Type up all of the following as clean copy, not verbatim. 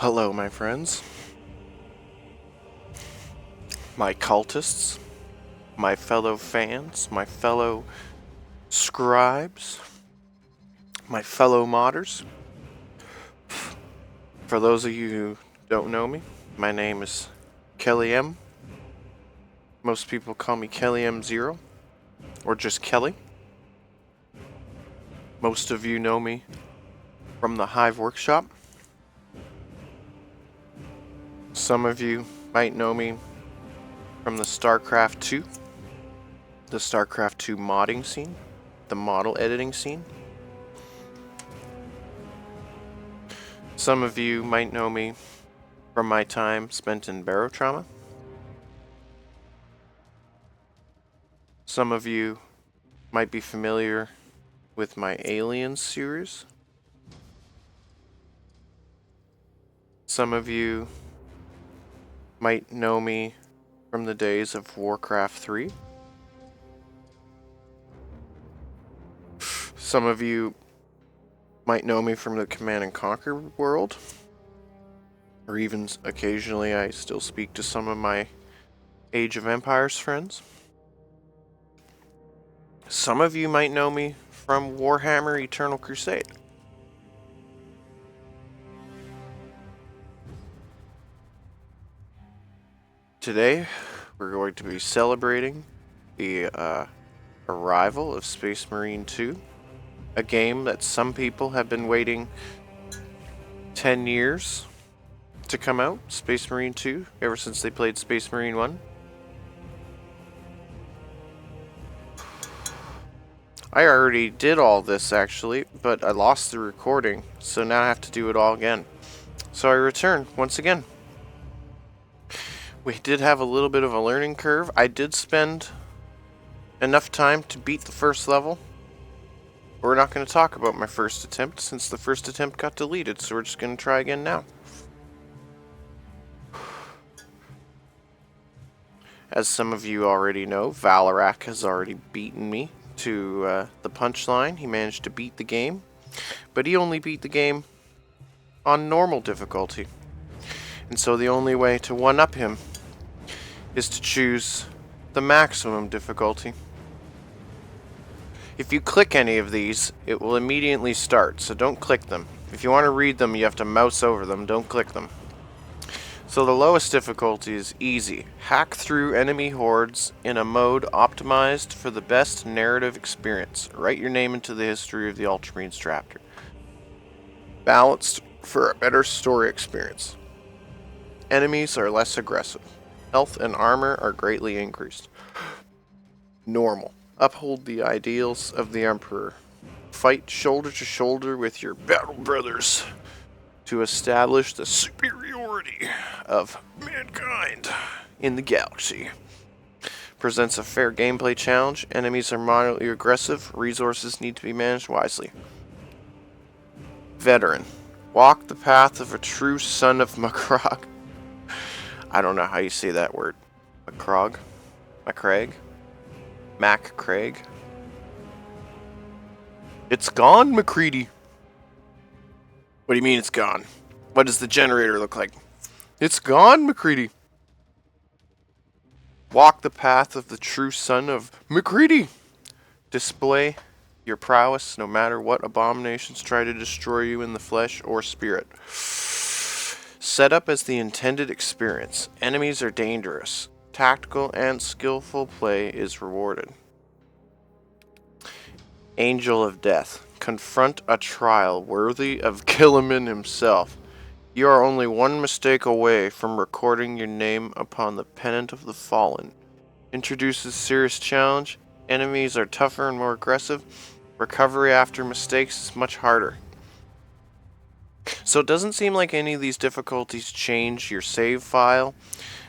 Hello, my friends, my cultists, my fellow fans, my fellow scribes, my fellow modders. For those of you who don't know me, my name is Kelly M. Most people call me Kelly M0, or just Kelly. Most of you know me from the Hive Workshop. Some of you might know me from the StarCraft 2, the StarCraft 2 modding scene, the model editing scene. Some of you might know me from my time spent in Barotrauma. Some of you might be familiar with my Aliens series. Some of you might know me from the days of Warcraft 3. Some of you might know me from the Command and Conquer world. Or even occasionally I still speak to some of my Age of Empires friends. Some of you might know me from Warhammer Eternal Crusade. Today, we're going to be celebrating the arrival of Space Marine 2, a game that some people have been waiting 10 years to come out, Space Marine 2, ever since they played Space Marine 1. I already did all this actually, but I lost the recording, so now I have to do it all again. So I return once again. We did have a little bit of a learning curve. I did spend enough time to beat the first level. We're not going to talk about my first attempt since the first attempt got deleted, so we're just going to try again now. As some of you already know, Valorak has already beaten me to the punchline. He managed to beat the game, but he only beat the game on normal difficulty. And so the only way to one-up him is to choose the maximum difficulty. If you click any of these, it will immediately start, so don't click them. If you want to read them, you have to mouse over them, don't click them. So the lowest difficulty is easy. Hack through enemy hordes in a mode optimized for the best narrative experience. Write your name into the history of the Ultramarines chapter. Balanced for a better story experience. Enemies are less aggressive. Health and armor are greatly increased. Normal. Uphold the ideals of the Emperor. Fight shoulder to shoulder with your battle brothers to establish the superiority of mankind in the galaxy. Presents a fair gameplay challenge. Enemies are moderately aggressive. Resources need to be managed wisely. Veteran. Walk the path of a true son of Macrog. I don't know how you say that word. Macrog? Macraig? Mac Craig? It's gone, McCready. What do you mean it's gone? What does the generator look like? It's gone, McCready. Walk the path of the true son of McCready. Display your prowess no matter what abominations try to destroy you in the flesh or spirit. Set up as the intended experience. Enemies are dangerous. Tactical and skillful play is rewarded. Angel of Death. Confront a trial worthy of Gilliman himself. You are only one mistake away from recording your name upon the pennant of the fallen. Introduces serious challenge. Enemies are tougher and more aggressive. Recovery after mistakes is much harder. So it doesn't seem like any of these difficulties change your save file.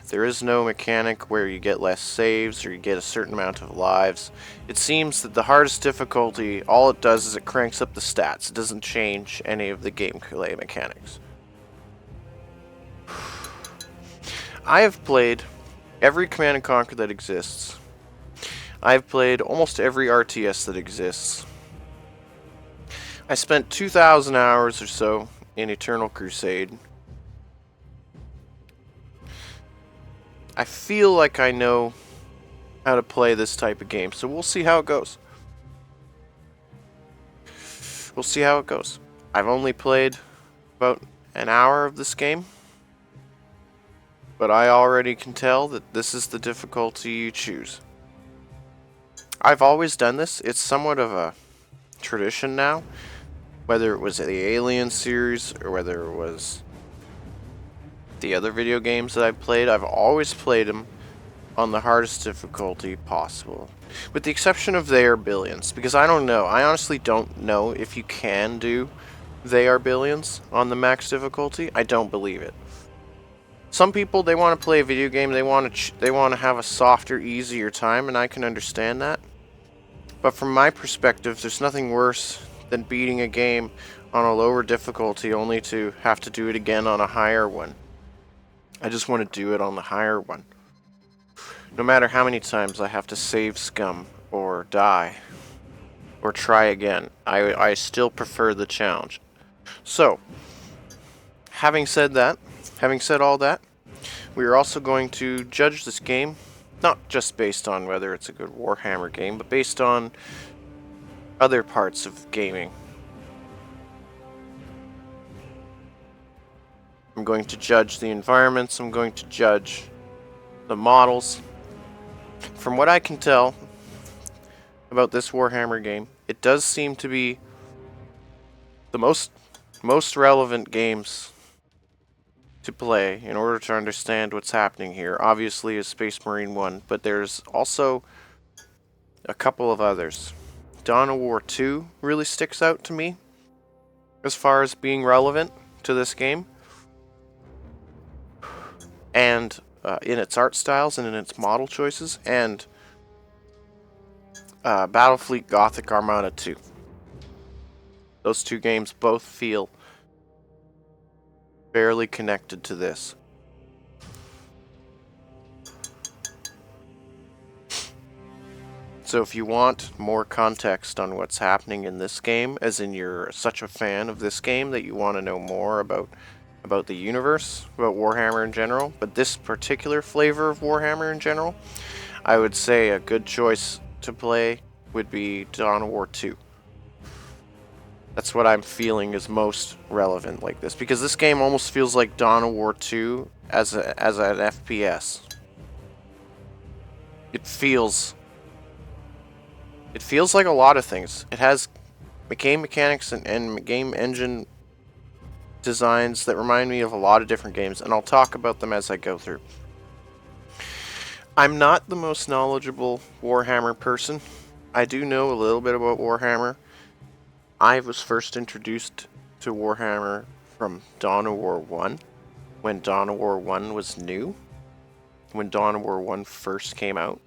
There is no mechanic where you get less saves or you get a certain amount of lives. It seems that the hardest difficulty, all it does is it cranks up the stats. It doesn't change any of the gameplay mechanics. I have played every Command & Conquer that exists. I have played almost every RTS that exists. I spent 2,000 hours or so in Eternal Crusade. I feel like I know how to play this type of game, so we'll see how it goes. We'll see how it goes. I've only played about an hour of this game, but I already can tell that this is the difficulty you choose. I've always done this. It's somewhat of a tradition now, whether it was the Alien series or whether it was the other video games that I've played. I've always played them on the hardest difficulty possible, with the exception of They Are Billions, because I don't know. I honestly don't know if you can do They Are Billions on the max difficulty. I don't believe it. Some people, they want to play a video game, they want to have a softer, easier time, and I can understand that. But from my perspective, there's nothing worse than beating a game on a lower difficulty only to have to do it again on a higher one. I just want to do it on the higher one. No matter how many times I have to save scum or die or try again, I still prefer the challenge. So, having said all that, we are also going to judge this game, not just based on whether it's a good Warhammer game, but based on other parts of gaming. I'm going to judge the environments, I'm going to judge the models. From what I can tell about this Warhammer game, it does seem to be the most relevant games to play in order to understand what's happening here. Obviously is Space Marine 1, but there's also a couple of others. Dawn of War 2 really sticks out to me as far as being relevant to this game, and in its art styles and in its model choices, and Battlefleet Gothic Armada 2. Those two games both feel barely connected to this. So if you want more context on what's happening in this game, as in you're such a fan of this game that you want to know more about the universe, about Warhammer in general, but this particular flavor of Warhammer in general, I would say a good choice to play would be Dawn of War 2. That's what I'm feeling is most relevant like this, because this game almost feels like Dawn of War 2 as an FPS. It feels like a lot of things. It has game mechanics and game engine designs that remind me of a lot of different games, and I'll talk about them as I go through. I'm not the most knowledgeable Warhammer person. I do know a little bit about Warhammer. I was first introduced to Warhammer from Dawn of War 1, when Dawn of War 1 was new, when Dawn of War 1 first came out.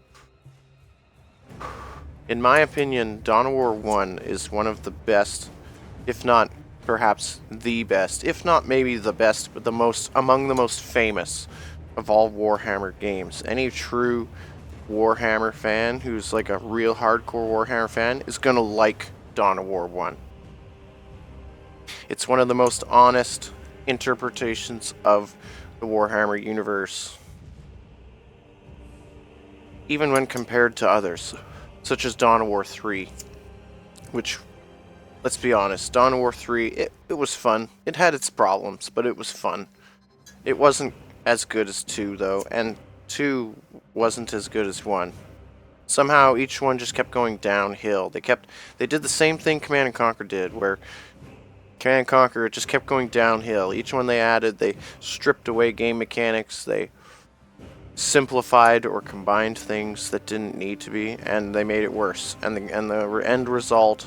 In my opinion, Dawn of War 1 is one of the best, if not perhaps the best, if not maybe the best, but among the most famous of all Warhammer games. Any true Warhammer fan who's like a real hardcore Warhammer fan is gonna like Dawn of War 1. It's one of the most honest interpretations of the Warhammer universe, even when compared to others, such as Dawn of War 3, which, let's be honest, Dawn of War 3, it was fun. It had its problems, but it was fun. It wasn't as good as 2, though, and 2 wasn't as good as 1. Somehow each one just kept going downhill. They did the same thing Command & Conquer did, where Command & Conquer, it just kept going downhill. Each one they added, they stripped away game mechanics, they simplified or combined things that didn't need to be, and they made it worse. And the end result,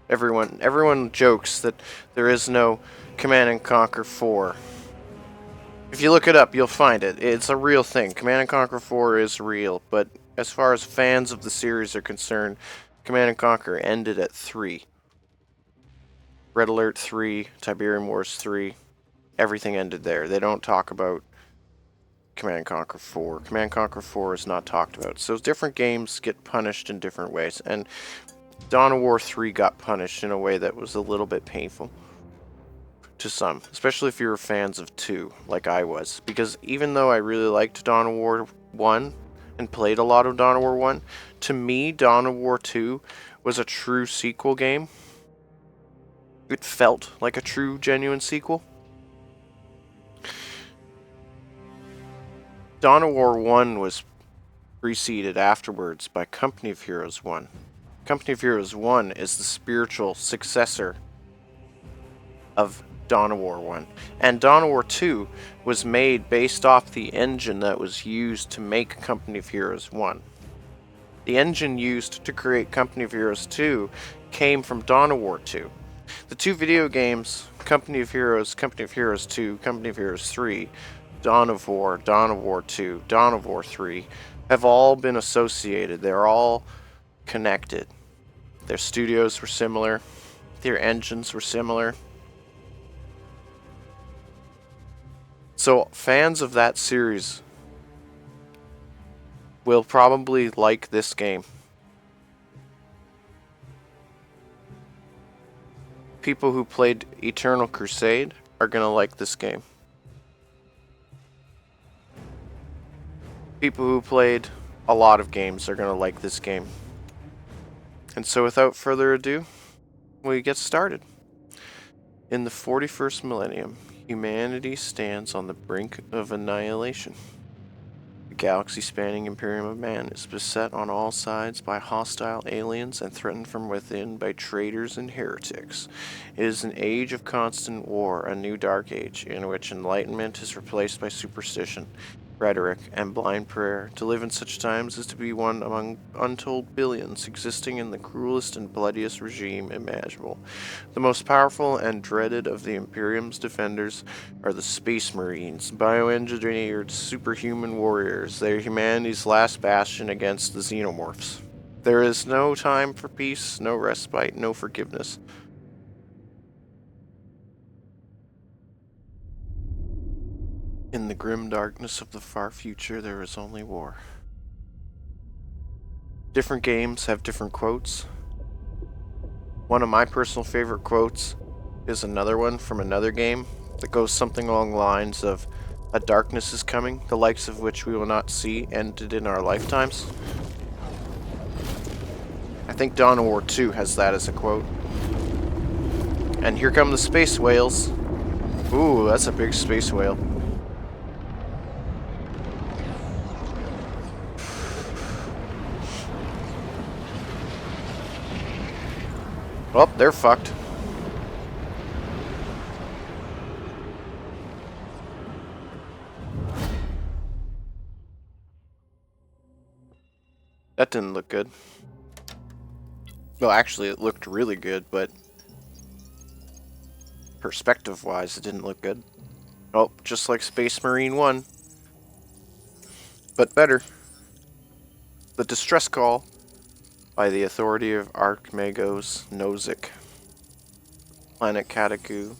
everyone jokes that there is no Command & Conquer 4. If you look it up, you'll find it. It's a real thing. Command & Conquer 4 is real, but as far as fans of the series are concerned, Command & Conquer ended at 3. Red Alert 3, Tiberium Wars 3, everything ended there. They don't talk about Command & Conquer 4. Command & Conquer 4 is not talked about. So different games get punished in different ways, and Dawn of War 3 got punished in a way that was a little bit painful. to some, especially if you were fans of 2, like I was. Because even though I really liked Dawn of War 1 and played a lot of Dawn of War 1, to me, Dawn of War 2 was a true sequel game. It felt like a true, genuine sequel. Dawn of War 1 was preceded afterwards by Company of Heroes 1. Company of Heroes 1 is the spiritual successor of Dawn of War 1. And Dawn of War 2 was made based off the engine that was used to make Company of Heroes 1. The engine used to create Company of Heroes 2 came from Dawn of War 2. The 2 video games, Company of Heroes 2, Company of Heroes 3, Dawn of War 2, Dawn of War 3, have all been associated. They're all connected. Their studios were similar. Their engines were similar. So fans of that series will probably like this game. People who played Eternal Crusade are going to like this game. People who played a lot of games are going to like this game. And so without further ado, we get started. In the 41st millennium, humanity stands on the brink of annihilation. The galaxy-spanning Imperium of Man is beset on all sides by hostile aliens and threatened from within by traitors and heretics. It is an age of constant war, a new dark age, in which enlightenment is replaced by superstition, rhetoric, and blind prayer. To live in such times is to be one among untold billions existing in the cruelest and bloodiest regime imaginable. The most powerful and dreaded of the Imperium's defenders are the Space Marines, bioengineered superhuman warriors. They are humanity's last bastion against the xenomorphs. There is no time for peace, no respite, no forgiveness. In the grim darkness of the far future, there is only war. Different games have different quotes. One of my personal favorite quotes is another one from another game that goes something along the lines of, "A darkness is coming, the likes of which we will not see ended in our lifetimes." I think Dawn of War 2 has that as a quote. And here come the space whales. Ooh, that's a big space whale. Well, they're fucked. That didn't look good. Well, actually, it looked really good, but perspective-wise, it didn't look good. Oh, just like Space Marine 1. But better. The distress call by the authority of Archmagos Nozick. Planet Kadaku.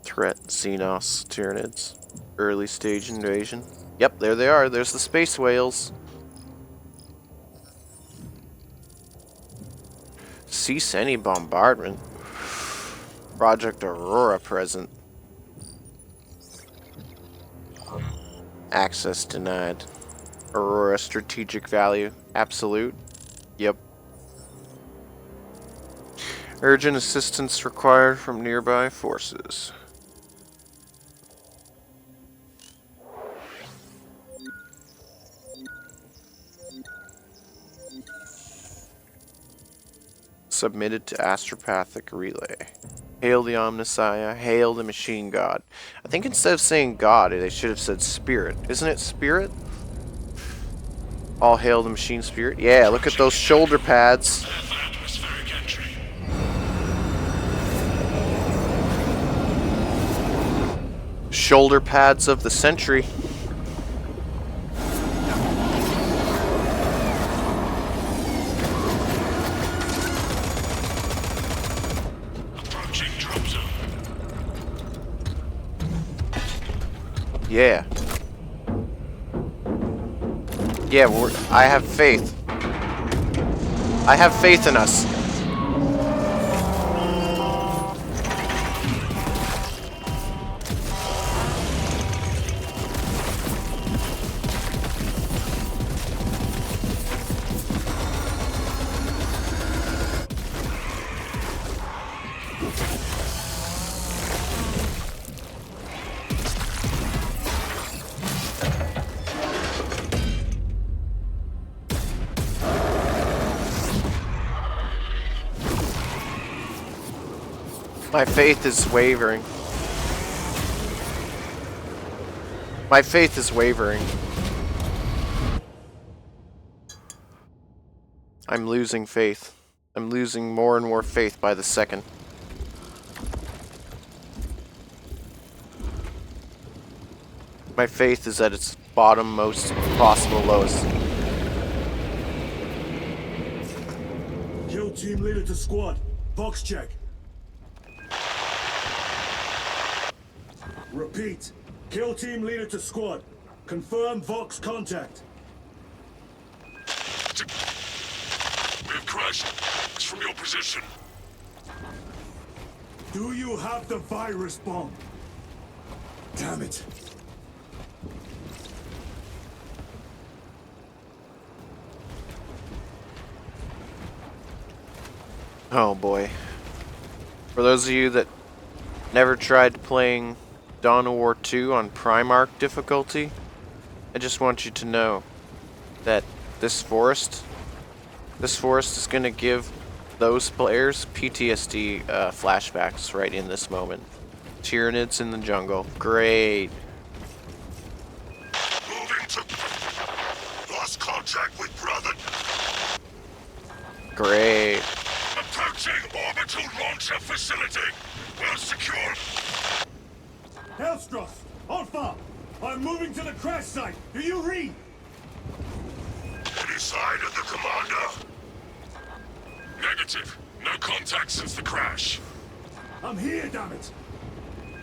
Threat, Xenos, Tyranids. Early stage invasion. Yep, there they are. There's the space whales. Cease any bombardment. Project Aurora present. Access denied. Aurora strategic value. Absolute. Yep. Urgent assistance required from nearby forces. Submitted to astropathic relay. Hail the Omnissiah, hail the machine god. I think instead of saying god, they should have said spirit. Isn't it spirit? All hail the machine spirit. Yeah, look at those shoulder pads. Shoulder pads of the century. Yeah. Yeah, I have faith. I have faith in us. My faith is wavering. My faith is wavering. I'm losing faith. I'm losing more and more faith by the second. My faith is at its bottom most possible lowest. Kill team leader to squad. Box check. Repeat. Kill team leader to squad. Confirm Vox contact. We have crashed. It's from your position. Do you have the virus bomb? Damn it. Oh boy. For those of you that never tried playing Dawn of War 2 on Primarch difficulty, I just want you to know that this forest is going to give those players PTSD flashbacks right in this moment. Tyranids in the jungle. Great. Moving to... Lost contact with brother. Great. Approaching orbital launcher facility. Well secured. Hellstross, Alpha! I'm moving to the crash site. Do you read? Any sign of the commander? Negative. No contact since the crash. I'm here, damn it!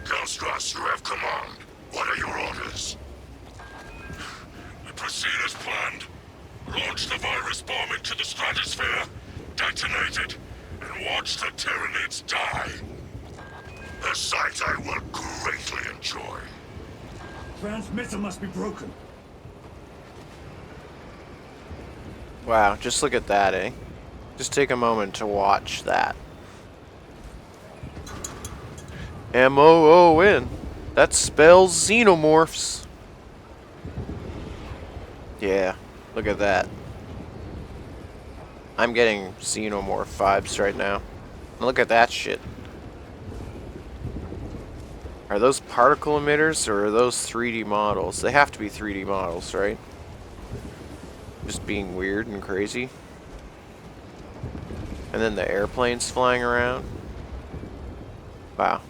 Hellstross, you have command. What are your orders? Proceed as planned. Launch the virus bomb into the stratosphere, detonate it, and watch the Tyranids die. A sight I will greatly enjoy. Transmitter must be broken. Wow, just look at that, eh? Just take a moment to watch that. M-O-O-N. That spells xenomorphs. Yeah, look at that. I'm getting xenomorph vibes right now. Look at that shit. Are those particle emitters or are those 3D models? They have to be 3D models, right? Just being weird and crazy. And then the airplanes flying around. Wow.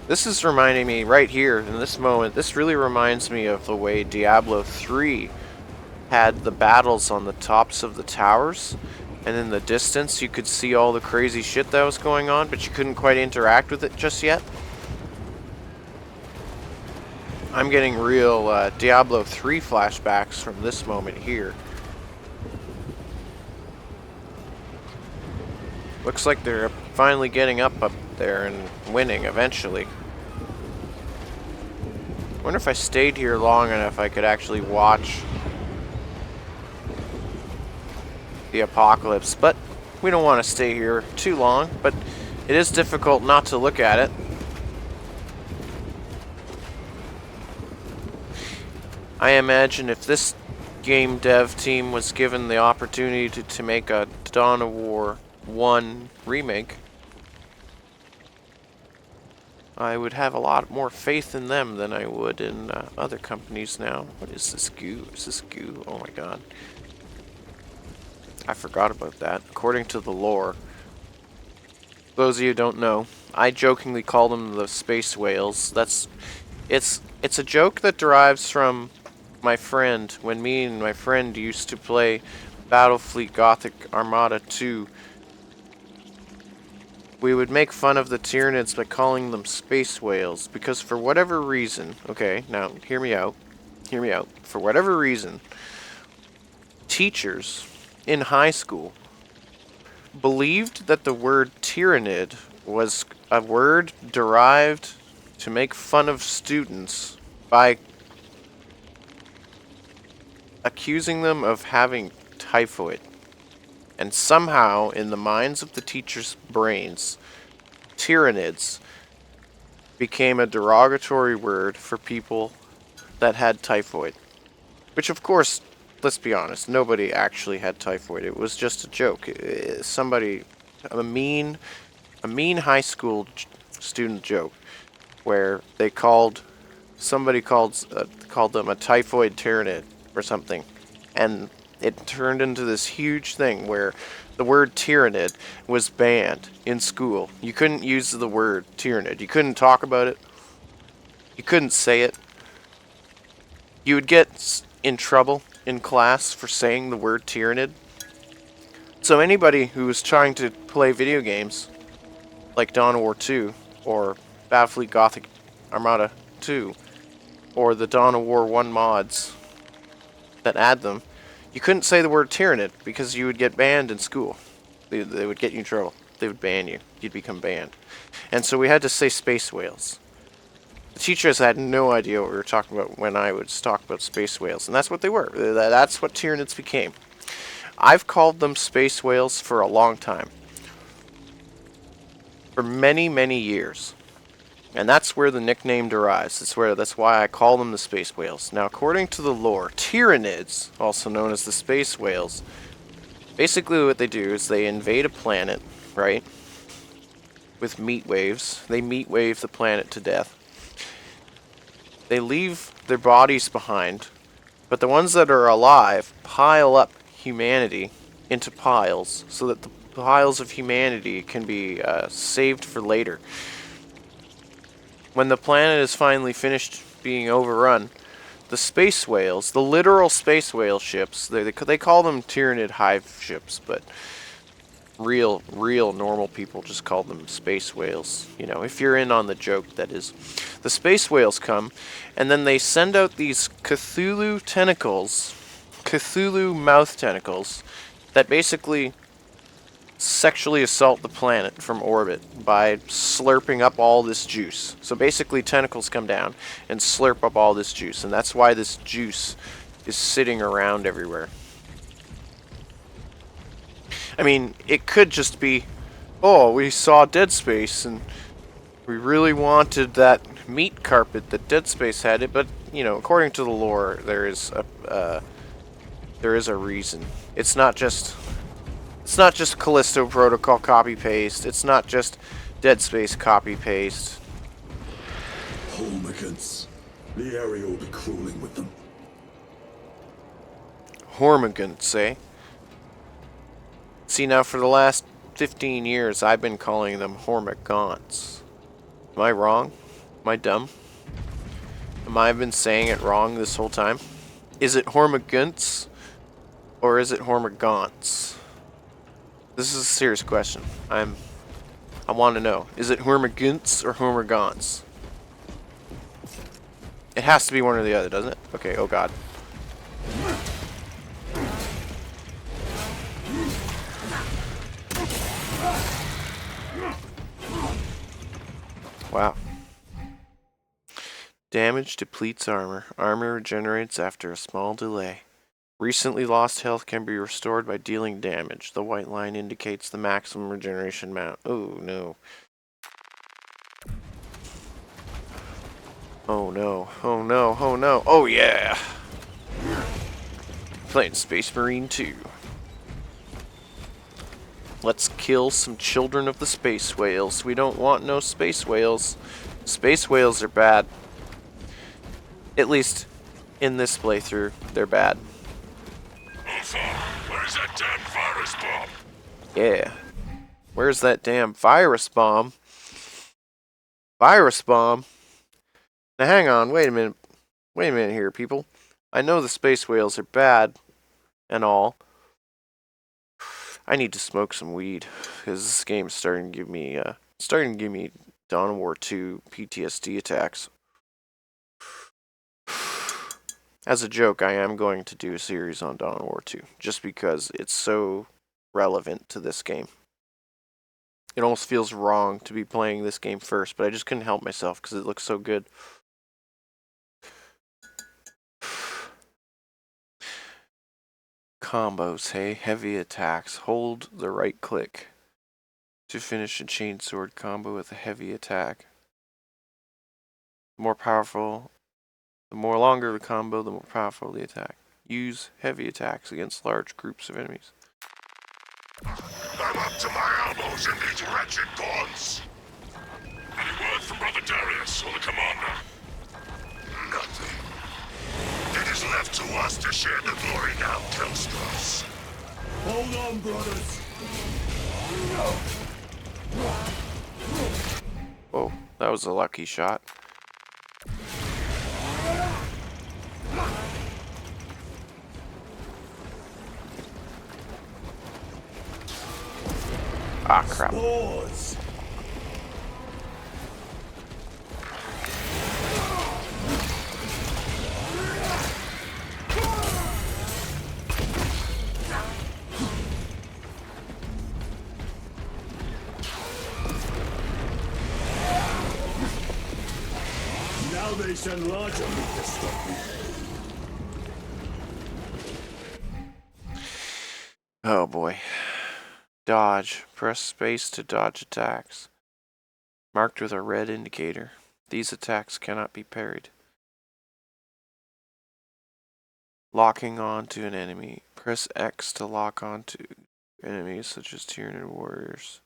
This is reminding me right here in this moment, this really reminds me of the way Diablo 3 had the battles on the tops of the towers, and in the distance you could see all the crazy shit that was going on, but you couldn't quite interact with it just yet. I'm getting real Diablo 3 flashbacks from this moment here. Looks like they're finally getting up there and winning eventually. Wonder if I stayed here long enough I could actually watch the apocalypse, but we don't want to stay here too long, but it is difficult not to look at it. I imagine if this game dev team was given the opportunity to make a Dawn of War 1 remake, I would have a lot more faith in them than I would in other companies now. What is this goo? Is this goo? Oh my god. I forgot about that. According to the lore, those of you who don't know, I jokingly call them the space whales. It's a joke that derives from my friend. When me and my friend used to play Battlefleet Gothic Armada 2, we would make fun of the Tyranids by calling them space whales, because for whatever reason, okay, now hear me out, hear me out. For whatever reason, teachers in high school believed that the word tyrannid was a word derived to make fun of students by accusing them of having typhoid. And somehow, in the minds of the teachers' brains, tyrannids became a derogatory word for people that had typhoid. Which, of course, let's be honest, nobody actually had typhoid. It was just a joke. Somebody, a mean high school student joke, where they somebody called them a typhoid tyrannid or something, and it turned into this huge thing where the word tyrannid was banned in school. You couldn't use the word tyrannid. You couldn't talk about it. You couldn't say it. You would get in trouble in class for saying the word tyrannid. So anybody who was trying to play video games like Dawn of War 2 or Battlefleet Gothic Armada 2 or the Dawn of War 1 mods that add them, you couldn't say the word tyrannid because you would get banned in school. They would get you in trouble. They would ban you. You'd become banned. And so we had to say space whales. The teachers had no idea what we were talking about when I would talk about space whales, and that's what they were. That's what tyrannids became. I've called them space whales for a long time. For many, many years. And that's where the nickname derives. That's why I call them the space whales. Now, according to the lore, tyrannids, also known as the space whales, basically what they do is they invade a planet, right? With meat waves. They meat wave the planet to death. They leave their bodies behind, but the ones that are alive pile up humanity into piles so that the piles of humanity can be saved for later. When the planet is finally finished being overrun, the space whales, the literal space whale ships, they call them tyrannid hive ships, but real normal people just call them space whales. You know, if you're in on the joke, that is. The space whales come, and then they send out these Cthulhu tentacles, Cthulhu mouth tentacles, that basically sexually assault the planet from orbit by slurping up all this juice. So basically tentacles come down and slurp up all this juice, and that's why this juice is sitting around everywhere. I mean, it could just be, oh, we saw Dead Space and we really wanted that meat carpet that Dead Space had it, but you know, according to the lore, there is a reason. It's not just Callisto Protocol copy paste. It's not just Dead Space copy paste. Hormigans. The area will be crawling with them. Hormigants, eh? See, now for the last 15 years, I've been calling them Hormigants. Am I wrong? Am I dumb? Am I been saying it wrong this whole time? Is it Hormigants or is it Hormigants? This is a serious question. I want to know. Is it Hormigants or Hormigants? It has to be one or the other, doesn't it? Okay, oh god. Wow. Damage depletes armor. Armor regenerates after a small delay. Recently lost health can be restored by dealing damage. The white line indicates the maximum regeneration amount. Oh no. Oh no. Oh no. Oh no. Oh yeah. Playing Space Marine 2. Let's kill some children of the space whales. We don't want no space whales. Space whales are bad. At least in this playthrough, they're bad. Alpha, where's that damn virus bomb? Yeah. Where's that damn virus bomb? Virus bomb? Now hang on, wait a minute. Wait a minute here, people. I know the space whales are bad and all. I need to smoke some weed because this game's starting to give me Dawn of War 2 PTSD attacks. As a joke, I am going to do a series on Dawn of War 2, just because it's so relevant to this game. It almost feels wrong to be playing this game first, but I just couldn't help myself because it looks so good. Combos, hey? Heavy attacks. Hold the right click to finish a chainsword combo with a heavy attack. More powerful, the more longer the combo, the more powerful the attack. Use heavy attacks against large groups of enemies. I'm up to my elbows in these wretched bonds. Any word from Brother Darius or the commander? Nothing. It is left to us to share the glory now, Killstars. Hold on, brothers. Whoa, that was a lucky shot. Ah, crap. Spores. Now they send larger meat to stop me. Oh boy. Dodge. Press space to dodge attacks. Marked with a red indicator. These attacks cannot be parried. Locking on to an enemy. Press X to lock on to enemies such as Tyranid warriors.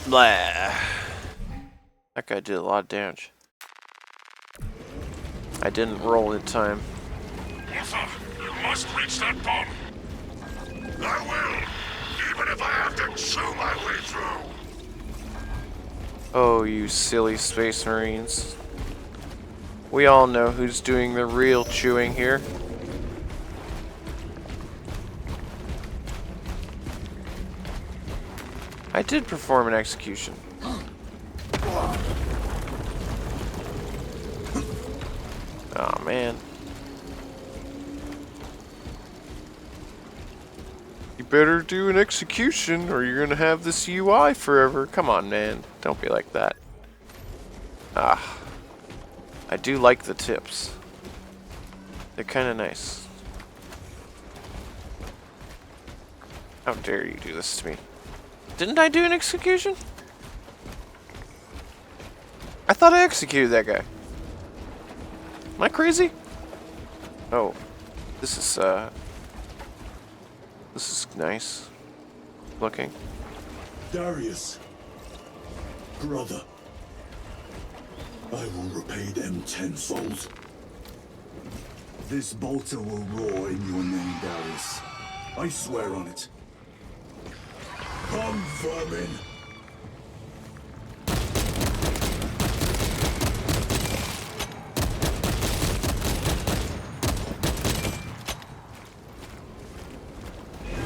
Blah. That guy did a lot of damage. I didn't roll in time. Arthur, you must reach that bomb. I will, even if I have to chew my way through. Oh, you silly space marines. We all know who's doing the real chewing here. I did perform an execution. Oh man. You better do an execution or you're gonna have this UI forever. Come on, man. Don't be like that. Ah. I do like the tips. They're kinda nice. How dare you do this to me? Didn't I do an execution? I thought I executed that guy. Am I crazy? Oh. This is nice looking. Darius. Brother. I will repay them tenfold. This bolter will roar in your name, Darius. I swear on it. Come, vermin!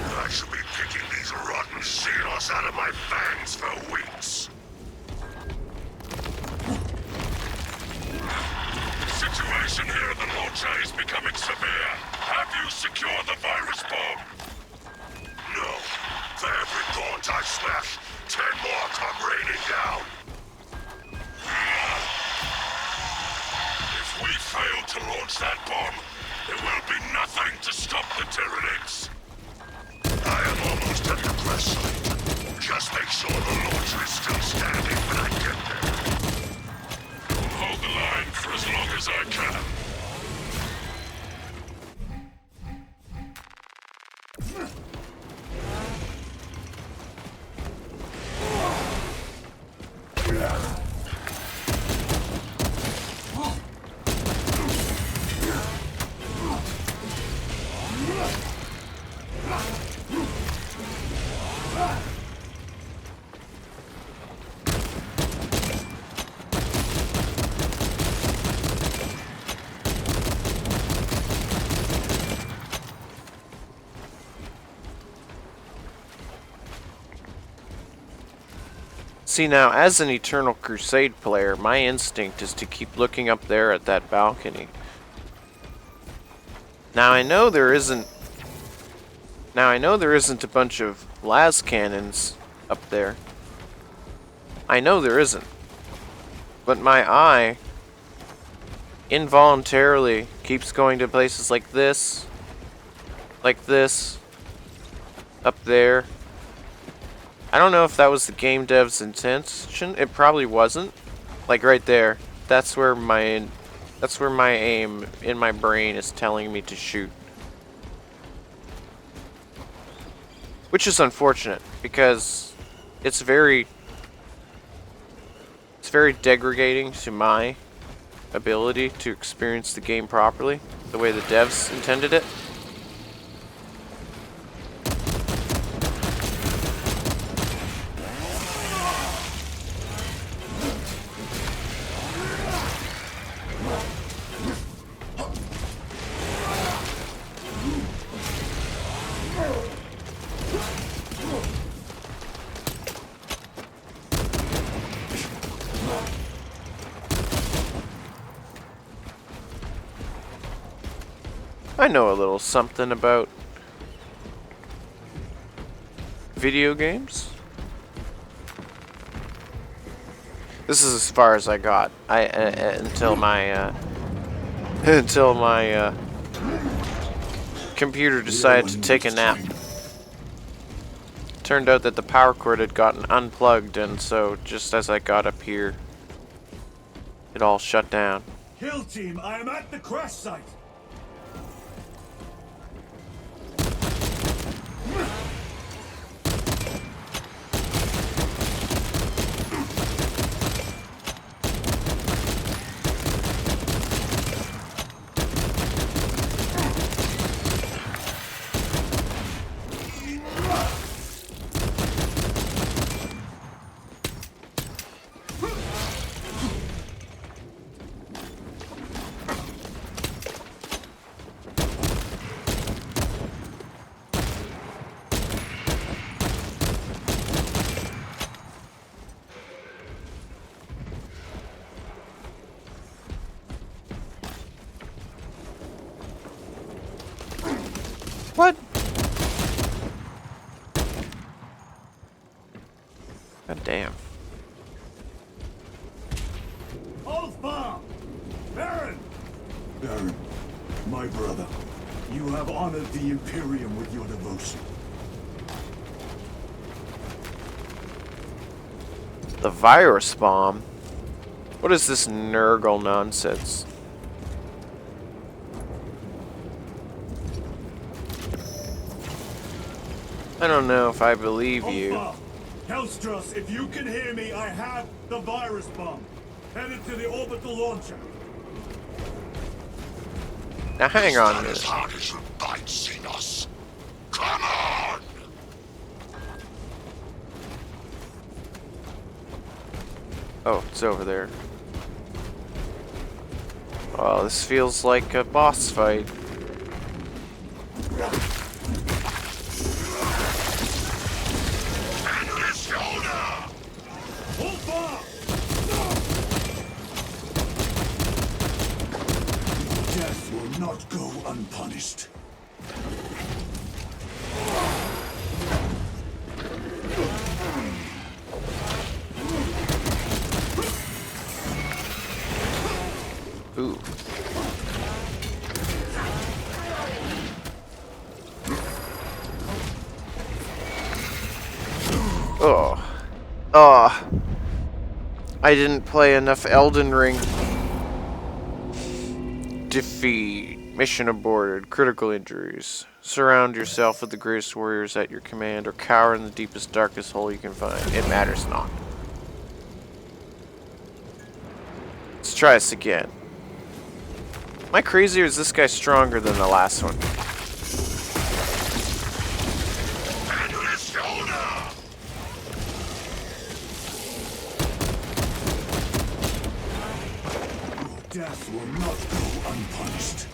I shall be picking these rotten seals out of my fangs for weeks. The situation here at the launcher is becoming severe. Have you secured the virus bomb? No. For every gaunt I smash, 10 more come raining down. If we fail to launch that bomb, there will be nothing to stop the Tyranids. I am almost at the crash site. Just make sure the launcher is still standing when I get there. I'll hold the line for as long as I can. See, now, as an Eternal Crusade player, my instinct is to keep looking up there at that balcony. Now I know there isn't a bunch of las cannons up there. I know there isn't. But my eye involuntarily keeps going to places like this, up there. I don't know if that was the game dev's intention. It probably wasn't. Like right there. That's where my aim in my brain is telling me to shoot. Which is unfortunate because it's very degrading to my ability to experience the game properly, the way the devs intended it. I know a little something about video games. This is as far as I got. Until my computer decided to take a nap. Turned out that the power cord had gotten unplugged, and so just as I got up here, it all shut down. Kill team, I am at the crash site. What? God damn. Wolfbomb! Baron! Baron, my brother, you have honored the Imperium with your devotion. The virus bomb? What is this Nurgle nonsense? I don't know if I believe you. Hellstros, if you can hear me, I have the virus bomb. Headed to the orbital launcher. Now hang on a Stand as minute. hard as you bite, Xenos. Come on! Oh, it's over there. Oh, this feels like a boss fight. Death will not go unpunished. Ooh. Oh. Oh. I didn't play enough Elden Ring. Defeat. Mission aborted. Critical injuries. Surround yourself with the greatest warriors at your command, or cower in the deepest, darkest hole you can find. It matters not. Let's try this again. Am I crazy, or is this guy stronger than the last one? Death will not go unpunished.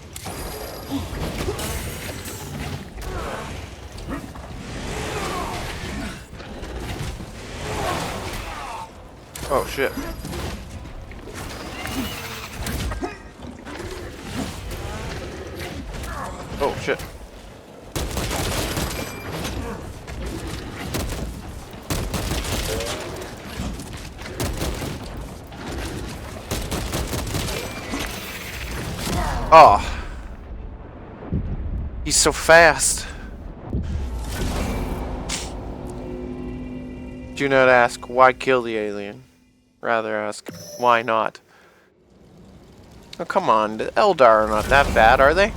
Oh shit. Oh shit. Oh. He's so fast. Do not ask why kill the alien. Rather ask why not. Oh come on, the Eldar are not that bad, are they?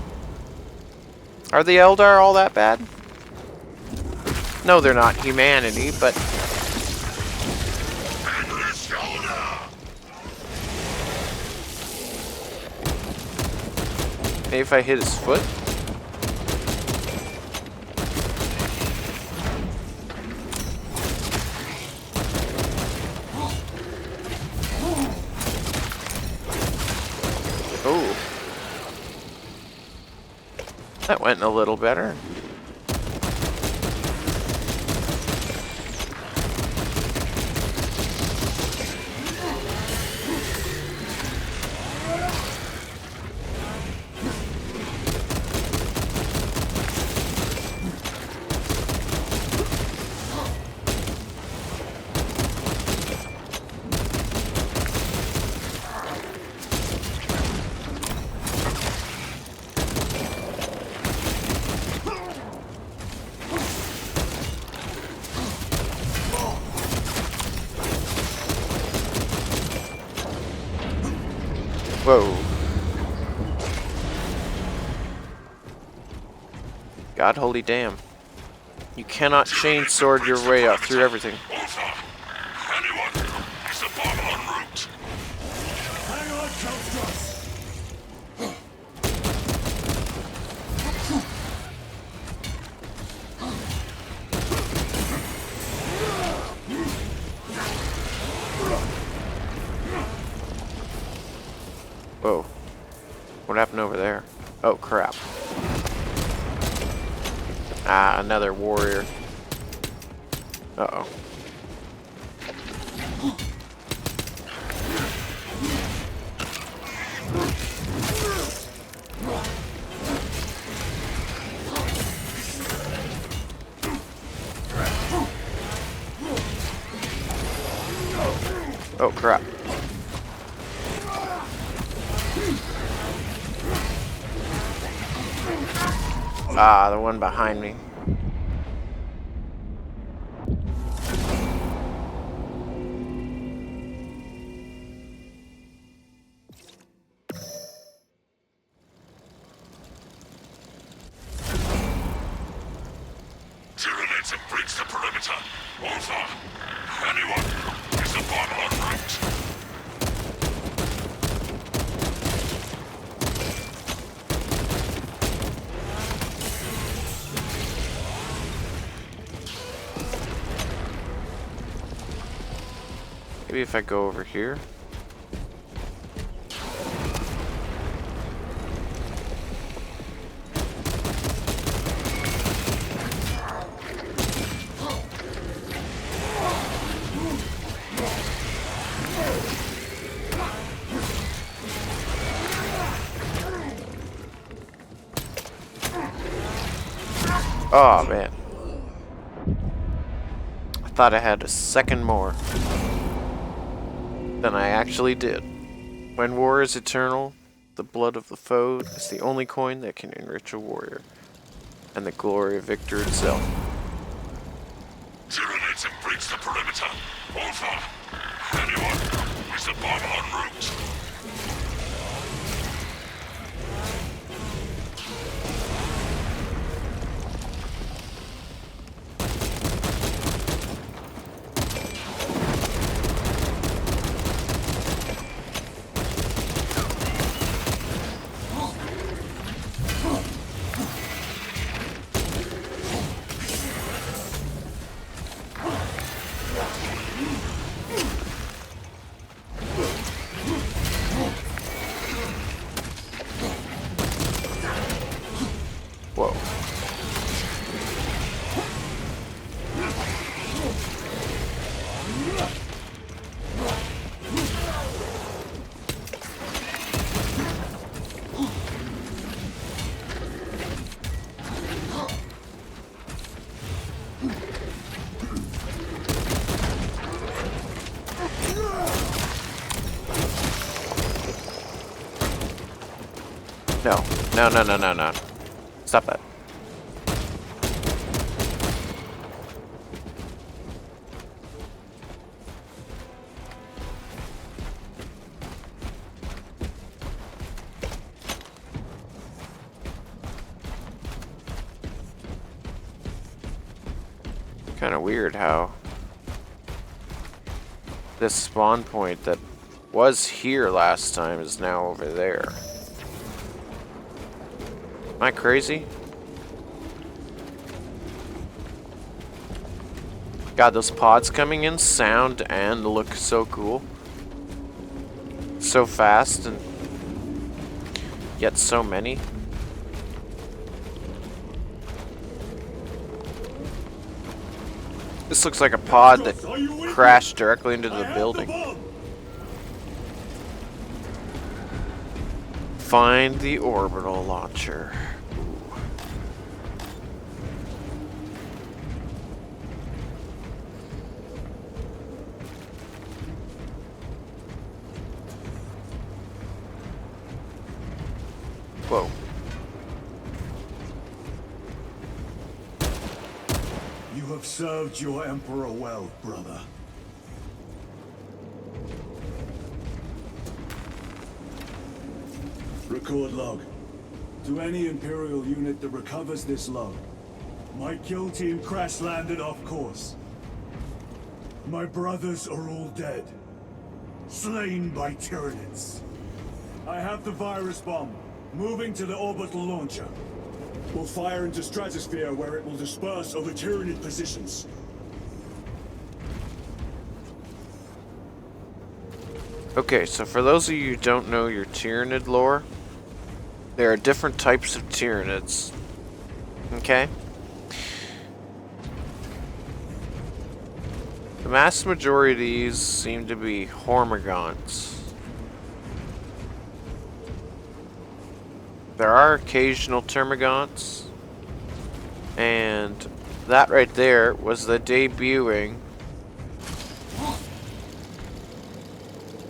Are the Eldar all that bad? No, they're not humanity, but... Maybe if I hit his foot? Oh. That went a little better. Whoa. God holy damn. You cannot chainsword your way up through everything. Anyone is the bomb en route. Hang on, Count. Whoa. What happened over there? Oh, crap. Ah, another warrior. Uh-oh. Oh, crap. Ah, the one behind me. Tyranids have breached the perimeter. Over. Anyone is the bomb en route. Maybe if I go over here. Oh man. I thought I had a second more than I actually did. When war is eternal, the blood of the foe is the only coin that can enrich a warrior, and the glory of victor itself. Tyranids have breached the perimeter. Over. Anyone is the bomb en route. No. No, no, no, no, no. Stop that. Kind of weird how this spawn point that was here last time is now over there. Am I crazy? God, those pods coming in sound and look so cool. So fast and yet so many. This looks like a pod that crashed directly into the building. Find the orbital launcher. Ooh. Whoa. You have served your Emperor well, brother. Record log. To any Imperial unit that recovers this log, my kill team crash-landed off course. My brothers are all dead. Slain by Tyranids. I have the virus bomb. Moving to the orbital launcher. We'll fire into stratosphere where it will disperse over Tyranid positions. Okay, so for those of you who don't know your Tyranid lore, there are different types of Tyranids. Okay? The vast majority of these seem to be Hormigons. There are occasional Termagants, and that right there was the debuting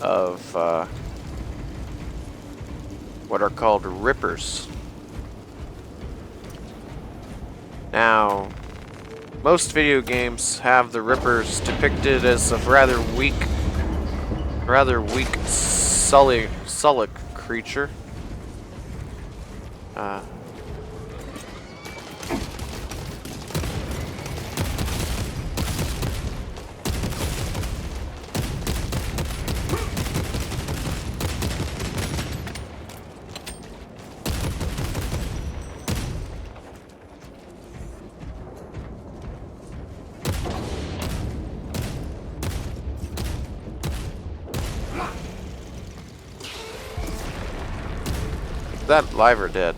of what are called Rippers. Now, most video games have the Rippers depicted as a rather weak Sullic creature. That live or dead?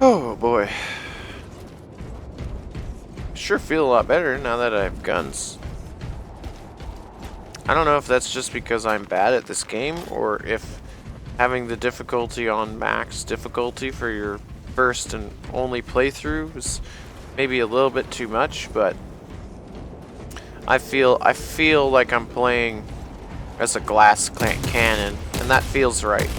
Oh boy. Sure feel a lot better now that I have guns. I don't know if that's just because I'm bad at this game or if having the difficulty on max difficulty for your first and only playthrough is maybe a little bit too much, but I feel like I'm playing as a glass cannon, and that feels right.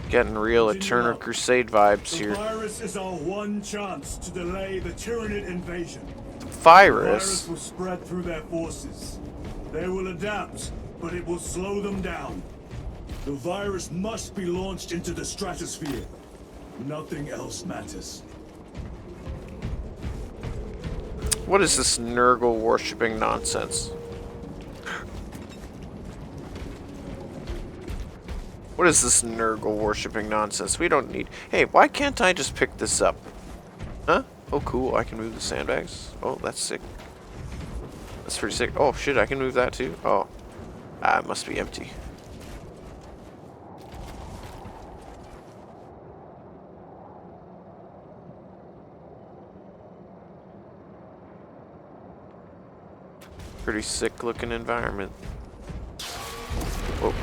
Getting real Eternal Crusade vibes here. The virus is our one chance to delay the Tyranid invasion. The The virus? virus will spread through their forces. They will adapt, but it will slow them down. The virus must be launched into the stratosphere. Nothing else matters. What is this Nurgle worshipping nonsense? What is this Nurgle worshipping nonsense? We don't need... Hey, why can't I just pick this up? Huh? Oh, cool. I can move the sandbags. Oh, that's sick. That's pretty sick. Oh, shit. I can move that too? Oh. Ah, it must be empty. Pretty sick looking environment. Whoa.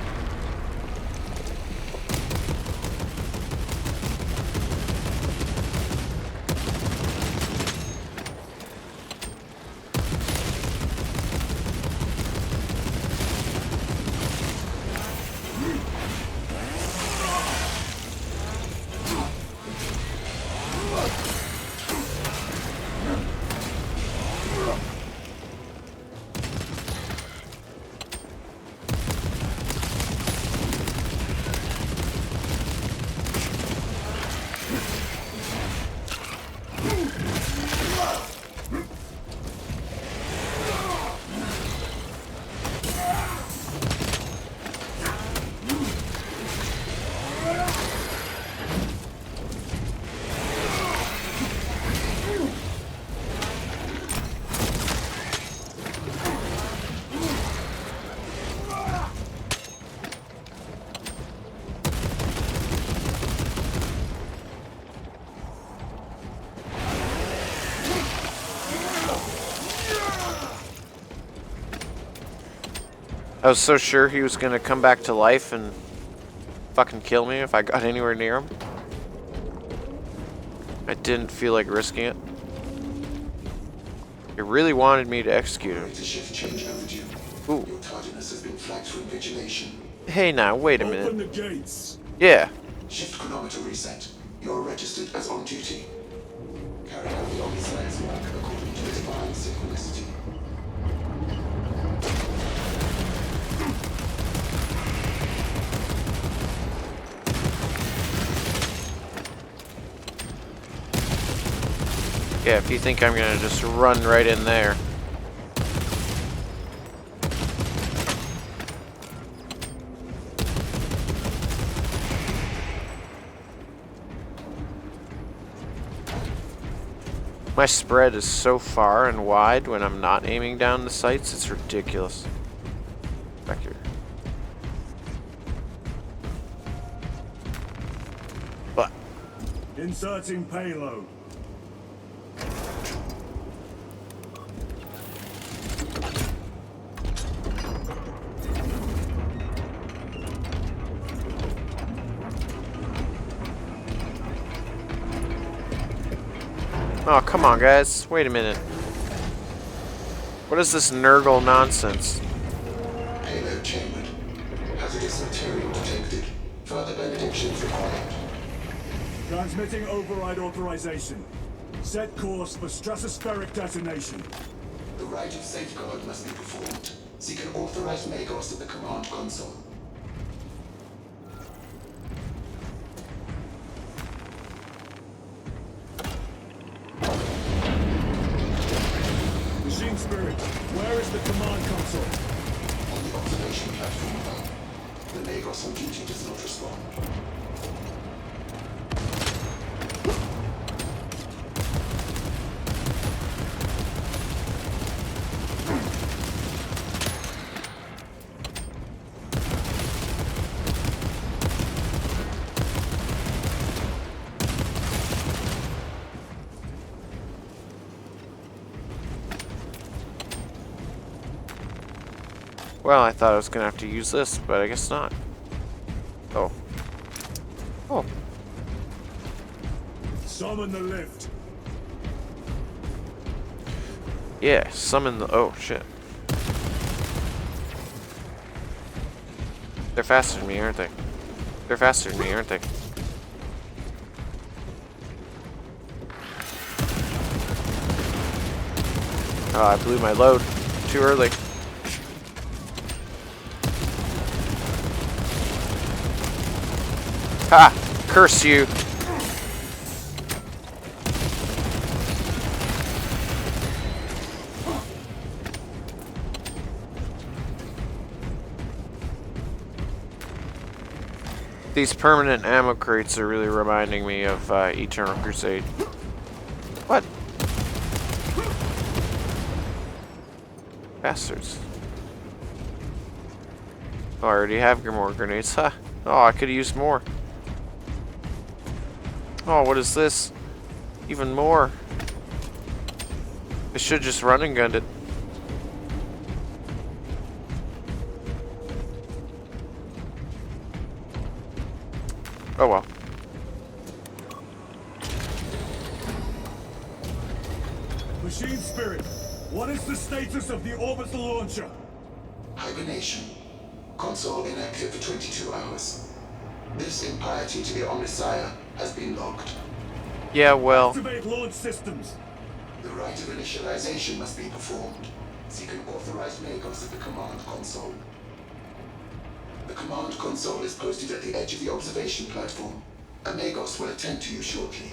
I was so sure he was gonna come back to life and fucking kill me if I got anywhere near him. I didn't feel like risking it. He really wanted me to execute him. Ooh. Your tardiness has been flagged for invigilation. Hey now, wait a Open minute. the gates. Yeah. Shift chronometer reset. You're registered as on duty. Carry out the Omniscience work according to the divine synchronicity. Yeah, if you think I'm gonna just run right in there. My spread is so far and wide when I'm not aiming down the sights, it's ridiculous. Back here. But Inserting payload. oh, come on, guys. Wait a minute. What is this Nurgle nonsense? Payload chambered. Hazardous material detected. Further benedictions required. Transmitting override authorization. Set course for stratospheric detonation. The rite of safeguard must be performed. Seek an authorized Magos at the command console. Machine Spirit, where is the command console? On the observation platform above. The Magos on duty does not respond. Well, I thought I was gonna have to use this, but I guess not. Oh. Oh. Summon the lift. Yeah, summon the... Oh, shit. They're faster than me, aren't they? They're faster than me, aren't they? Oh, I blew my load too early. Ha! Curse you! These permanent ammo crates are really reminding me of Eternal Crusade. What? Bastards. Oh, I already have more grenades. Huh. Oh, I could have used more. Oh, what is this? Even more. I should just run and gunned it. Oh well. Machine Spirit, what is the status of the orbital launcher? Hibernation. Console inactive for 22 hours. This impiety to the Omnissiah has been logged. Yeah, well. Activate launch systems. The rite of initialization must be performed. Seek an authorized Magos at the command console. The command console is posted at the edge of the observation platform. A Magos will attend to you shortly.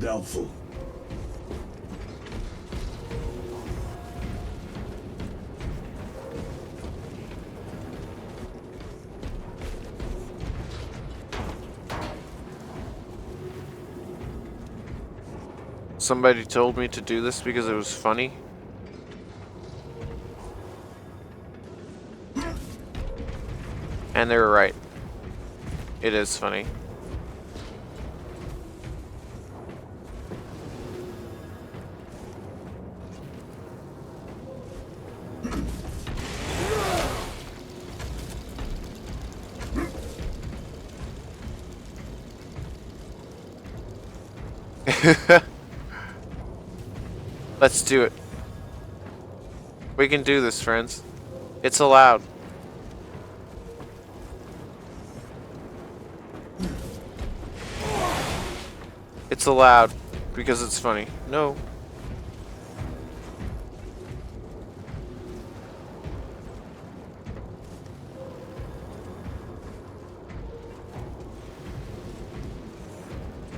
Doubtful. Somebody told me to do this because it was funny. And they were right. It is funny. Let's do it. We can do this, friends. It's allowed. It's allowed because it's funny. No.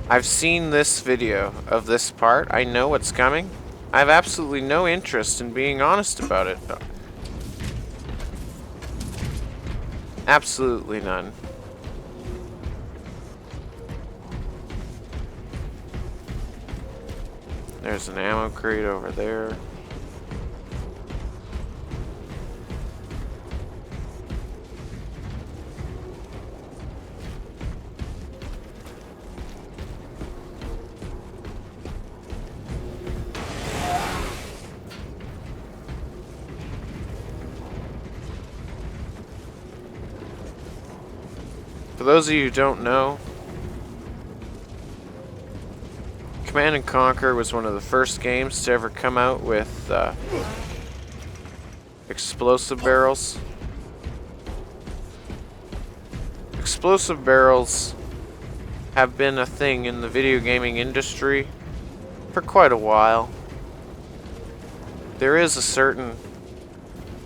I've seen this video of this part. I know what's coming. I have absolutely no interest in being honest about it. Absolutely none. There's an ammo crate over there. For those of you who don't know, Command & Conquer was one of the first games to ever come out with explosive barrels. Explosive barrels have been a thing in the video gaming industry for quite a while. There is a certain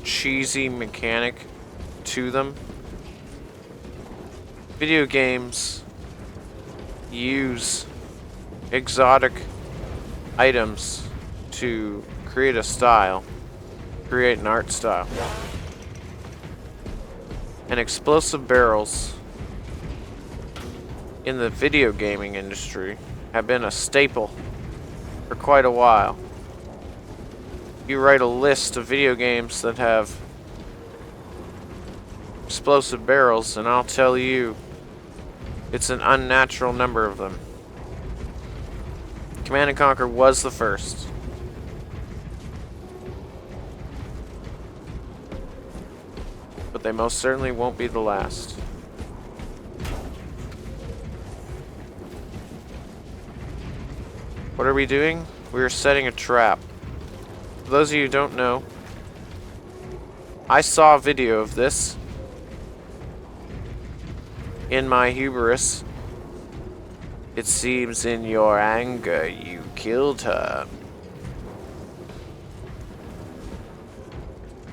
cheesy mechanic to them. Video games use exotic items to create a style, create an art style. And explosive barrels in the video gaming industry have been a staple for quite a while. You write a list of video games that have explosive barrels, and I'll tell you, it's an unnatural number of them. Command & Conquer was the first. But they most certainly won't be the last. What are we doing? We are setting a trap. For those of you who don't know, I saw a video of this in my hubris. It seems in your anger you killed her.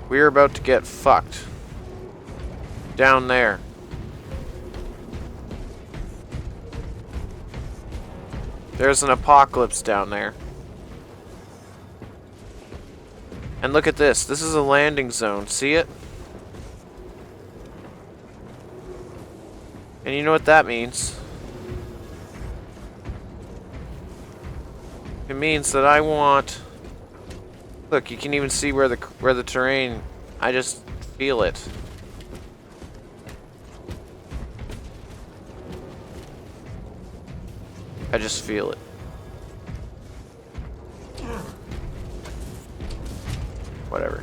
We're about to get fucked. Down there. There's an apocalypse down there. And look at this. This is a landing zone. See it? And you know what that means? It means that I want... Look, you can even see where the terrain... I just feel it. I just feel it. Whatever.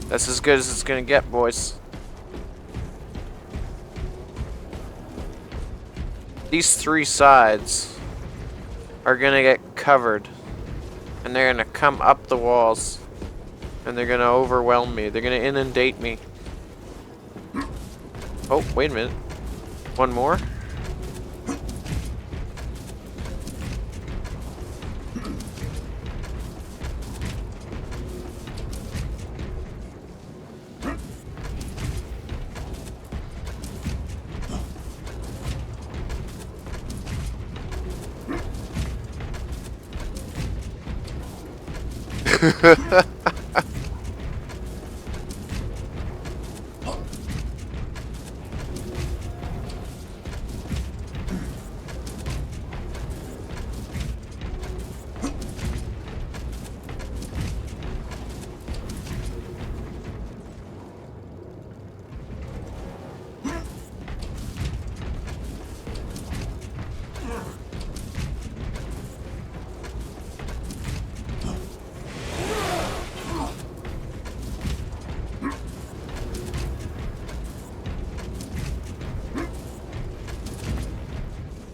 That's as good as it's gonna get, boys. These three sides are gonna get covered. And they're gonna come up the walls. And they're gonna overwhelm me. They're gonna inundate me. Oh, wait a minute. One more?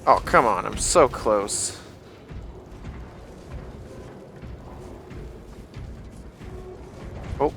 Oh, come on, I'm so close. Oh.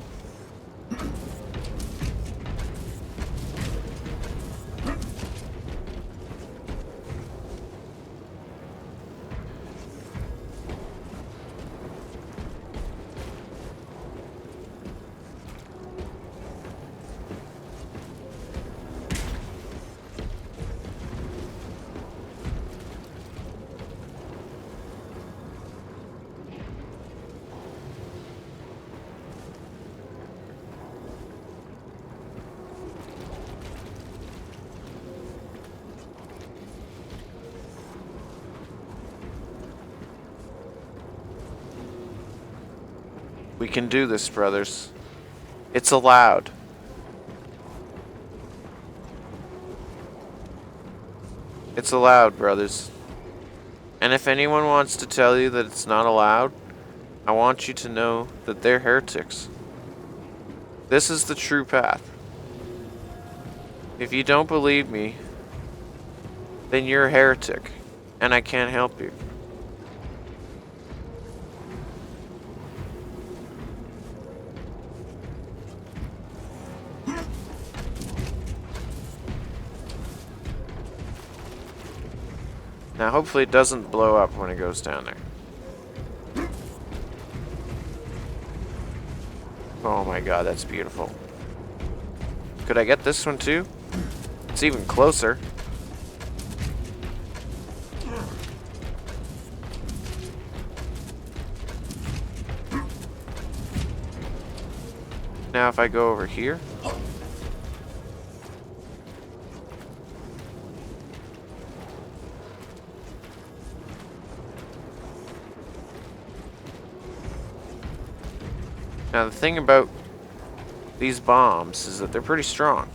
We can do this, brothers. It's allowed. It's allowed, brothers. And if anyone wants to tell you that it's not allowed, I want you to know that they're heretics. This is the true path. If you don't believe me, then you're a heretic, and I can't help you. Now, hopefully it doesn't blow up when it goes down there. Oh my god, that's beautiful. Could I get this one too? It's even closer. Now if I go over here. Now the thing about these bombs is that they're pretty strong.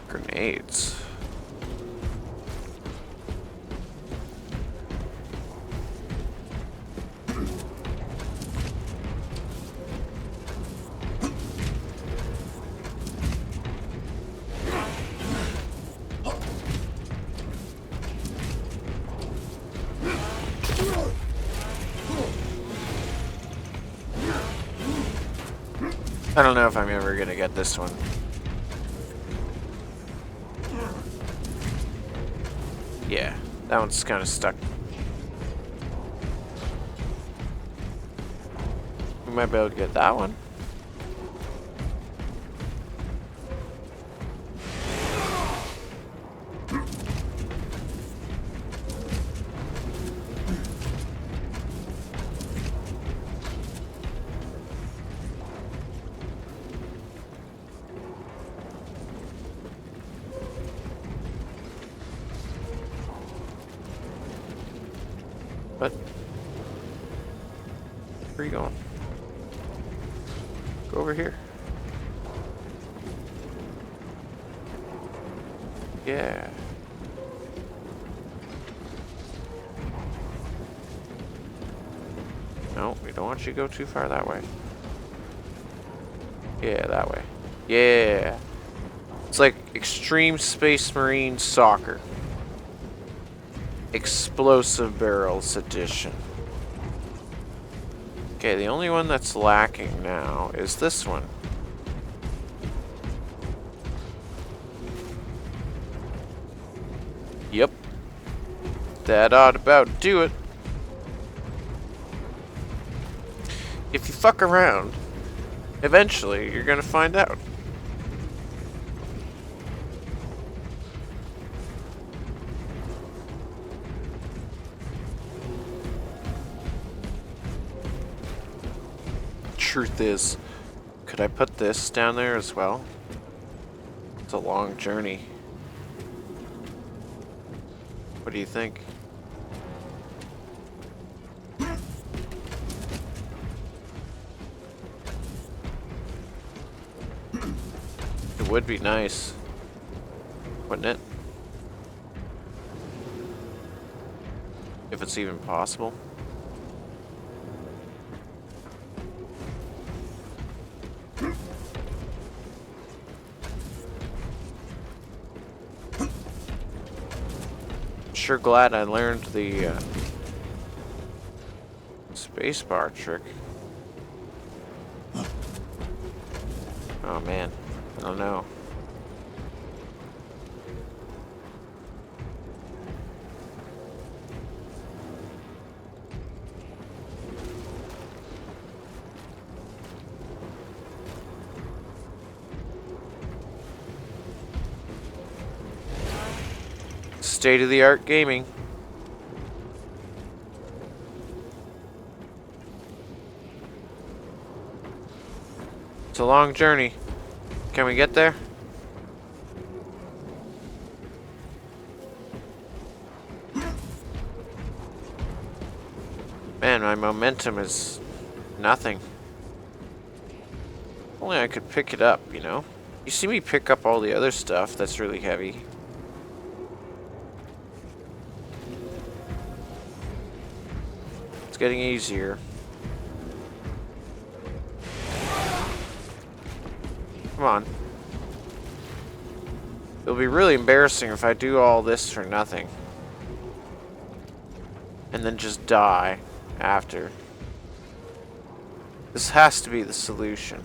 Grenades. I don't know if I'm ever gonna get this one. Yeah, that one's kind of stuck. We might be able to get that one. But where are you going? Go over here. Yeah. No, we don't want you to go too far that way. Yeah, that way. Yeah. It's like Extreme Space Marine Soccer. Explosive Barrels Edition. Okay, the only one that's lacking now is this one. Yep. That ought about do it. If you fuck around, eventually you're gonna find out. Truth is, could I put this down there as well? It's a long journey. What do you think? It would be nice, wouldn't it? If it's even possible. Sure glad I learned the spacebar trick. Oh man, I don't know. State-of-the-art gaming. It's a long journey. Can we get there? Man, my momentum is nothing. Only I could pick it up, you know? You see me pick up all the other stuff that's really heavy. It's getting easier. Come on. It'll be really embarrassing if I do all this for nothing. And then just die after. This has to be the solution.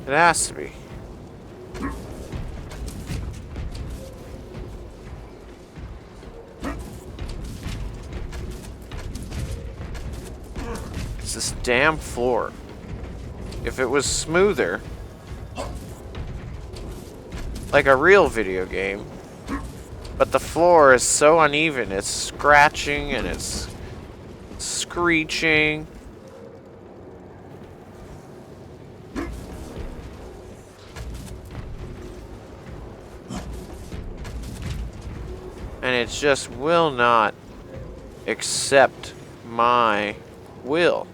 It has to be. It's this damn floor. If it was smoother, like a real video game, but the floor is so uneven, it's scratching and it's screeching. And it just will not accept my will.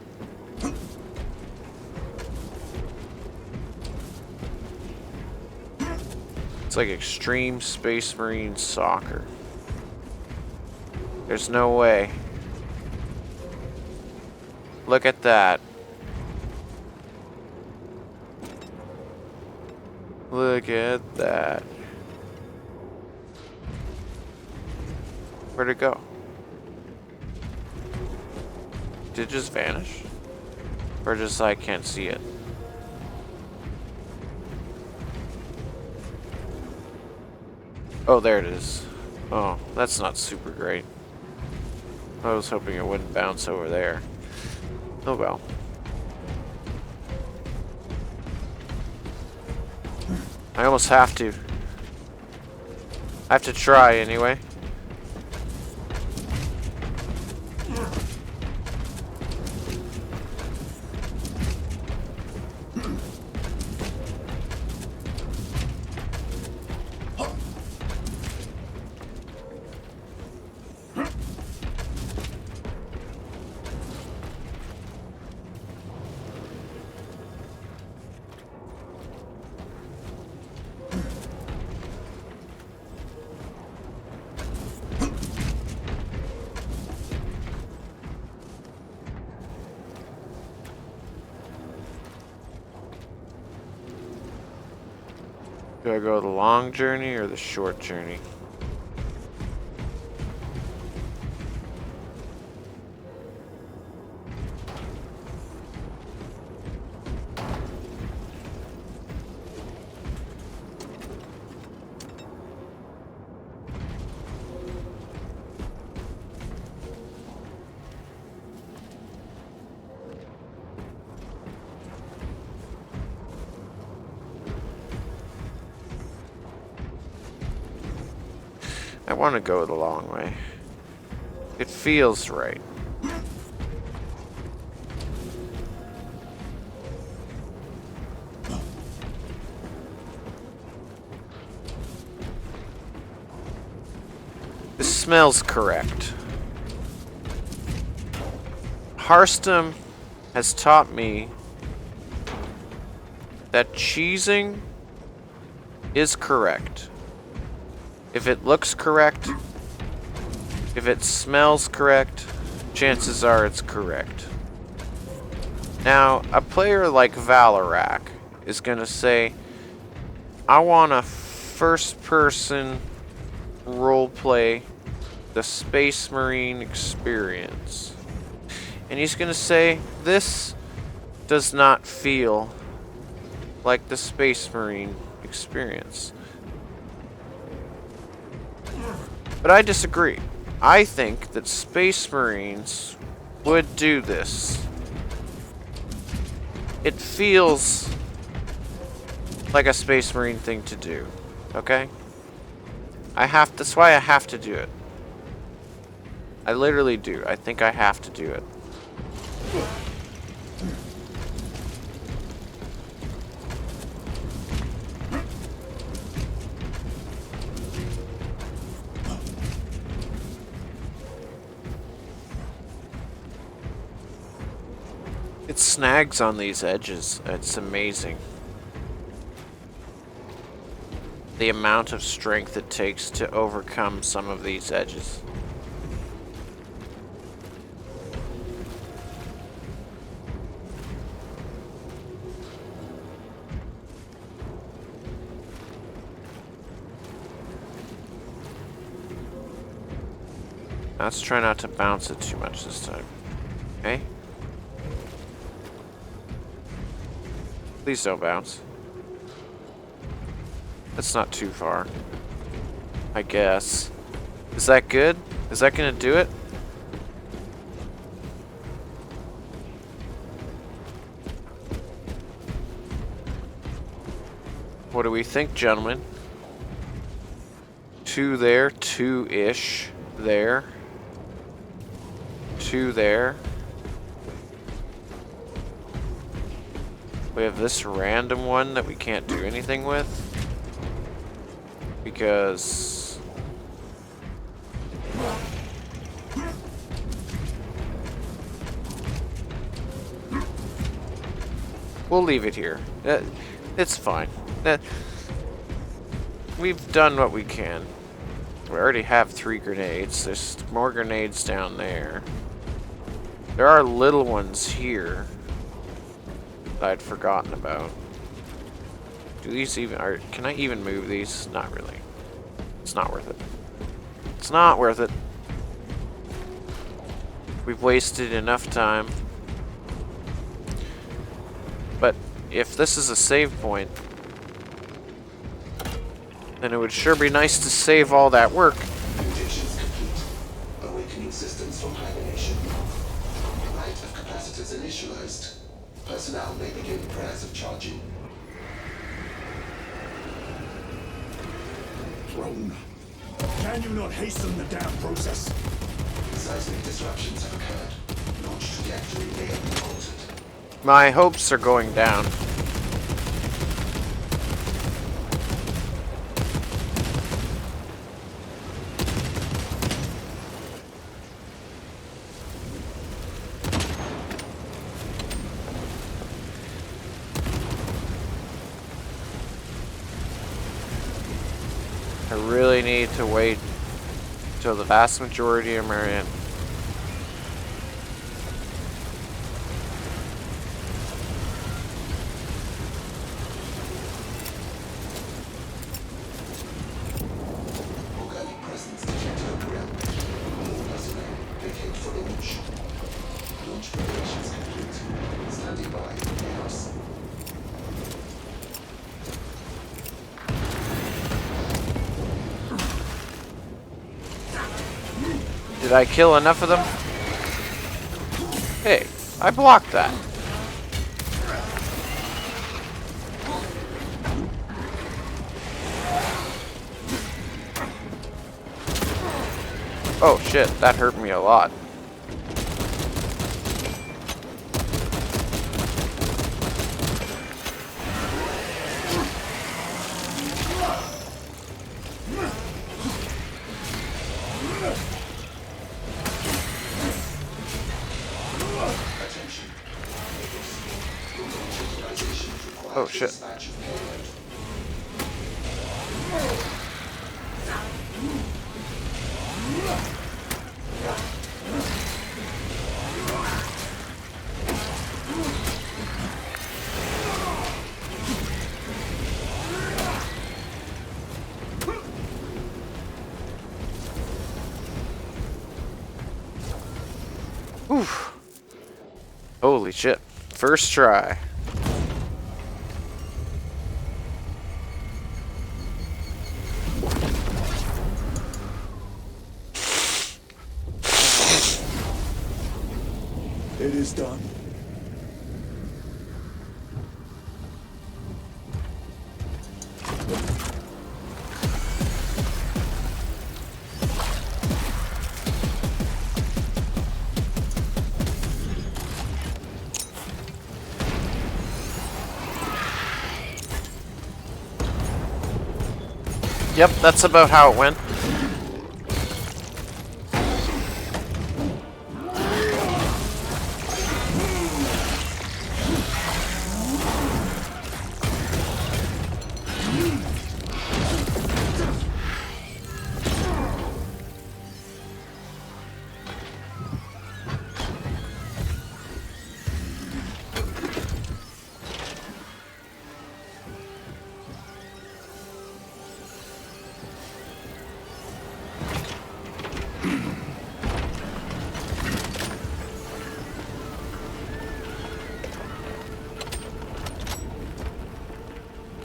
It's like Extreme Space Marine Soccer. There's no way. Look at that. Look at that. Where'd it go? Did it just vanish? Or just I can't see it? Oh, there it is. Oh, that's not super great. I was hoping it wouldn't bounce over there. Oh well. I almost have to. I have to try anyway. Do I go the long journey or the short journey? I want to go the long way. It feels right. This smells correct. Harstem has taught me that cheesing is correct. If it looks correct, if it smells correct, chances are it's correct. Now, a player like Valorak is gonna say, I want a first-person roleplay the Space Marine experience. And he's gonna say, this does not feel like the Space Marine experience. But I disagree. I think that Space Marines would do this. It feels like a Space Marine thing to do. Okay? That's why I have to do it. I literally do. I think I have to do it. It snags on these edges. It's amazing. The amount of strength it takes to overcome some of these edges. Let's try not to bounce it too much this time. Okay? Please don't bounce. That's not too far. I guess. Is that good? Is that gonna do it? What do we think, gentlemen? 2 there, 2-ish there. 2 there. We have this random one that we can't do anything with. Because... we'll leave it here. It's fine. We've done what we can. We already have 3 grenades. There's more grenades down there. There are little ones here that I'd forgotten about. Do these even... can I even move these? Not really. It's not worth it. It's not worth it. We've wasted enough time. But if this is a save point, then it would sure be nice to save all that work Personnel may begin prayers of charging. Drone. Can you not hasten the damn process? Seismic disruptions have occurred. Launch trajectory may have been altered. My hopes are going down. I really need to wait till the vast majority of them are in. Organic presence detected on ground. All personnel vacate for launch. Launch preparations complete. Standing by. Chaos. Did I kill enough of them? Hey, I blocked that. Oh shit, that hurt me a lot. Attention. Launch authorization required Oh for shit. dispatch of payload. Oof. Holy shit. First try. It is done. Yep, that's about how it went.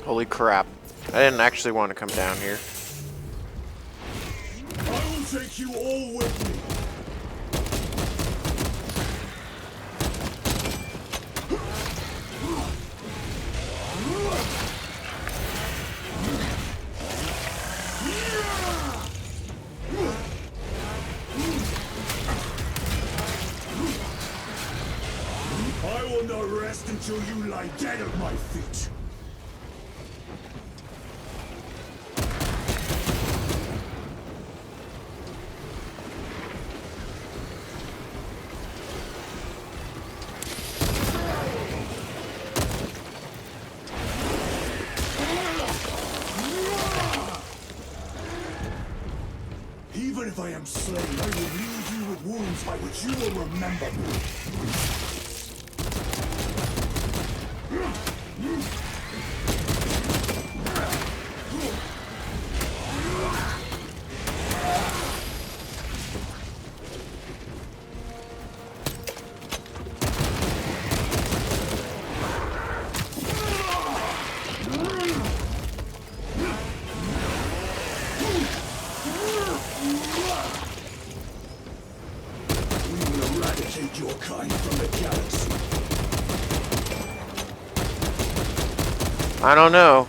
Holy crap. I didn't actually want to come down here. I will take you all with me. I will not rest until you lie dead at my feet. Even if I am slain, I will leave you with wounds by which you will remember me. We will eradicate your kind from the galaxy. I don't know.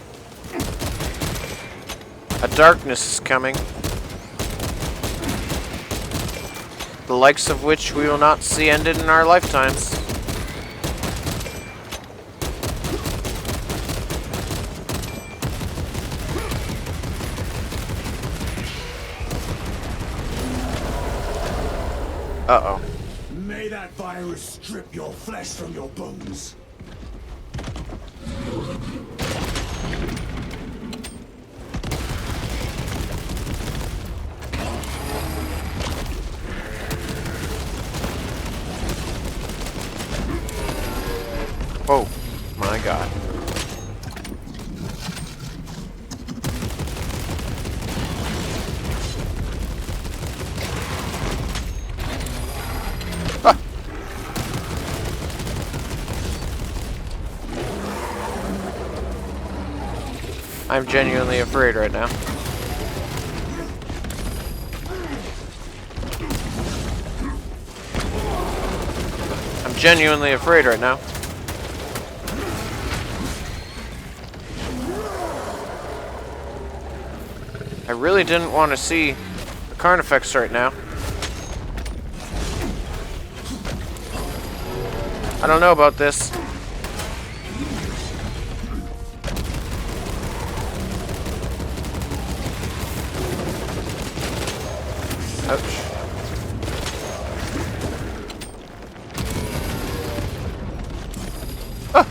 A darkness is coming. The likes of which we will not see ended in our lifetimes. Uh-oh. May that virus strip your flesh from your bones. Oh, my God. Ah. I'm genuinely afraid right now. I'm genuinely afraid right now. I really didn't want to see the Carnifex right now. I don't know about this. Ouch. Ah.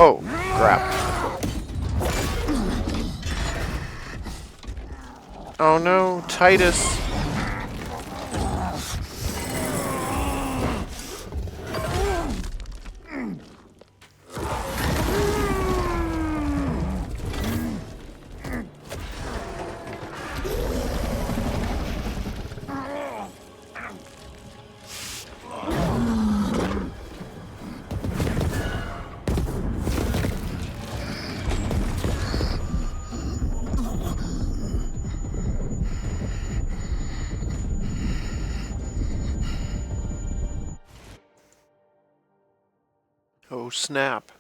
Oh, crap. Oh no, Titus. Oh, snap.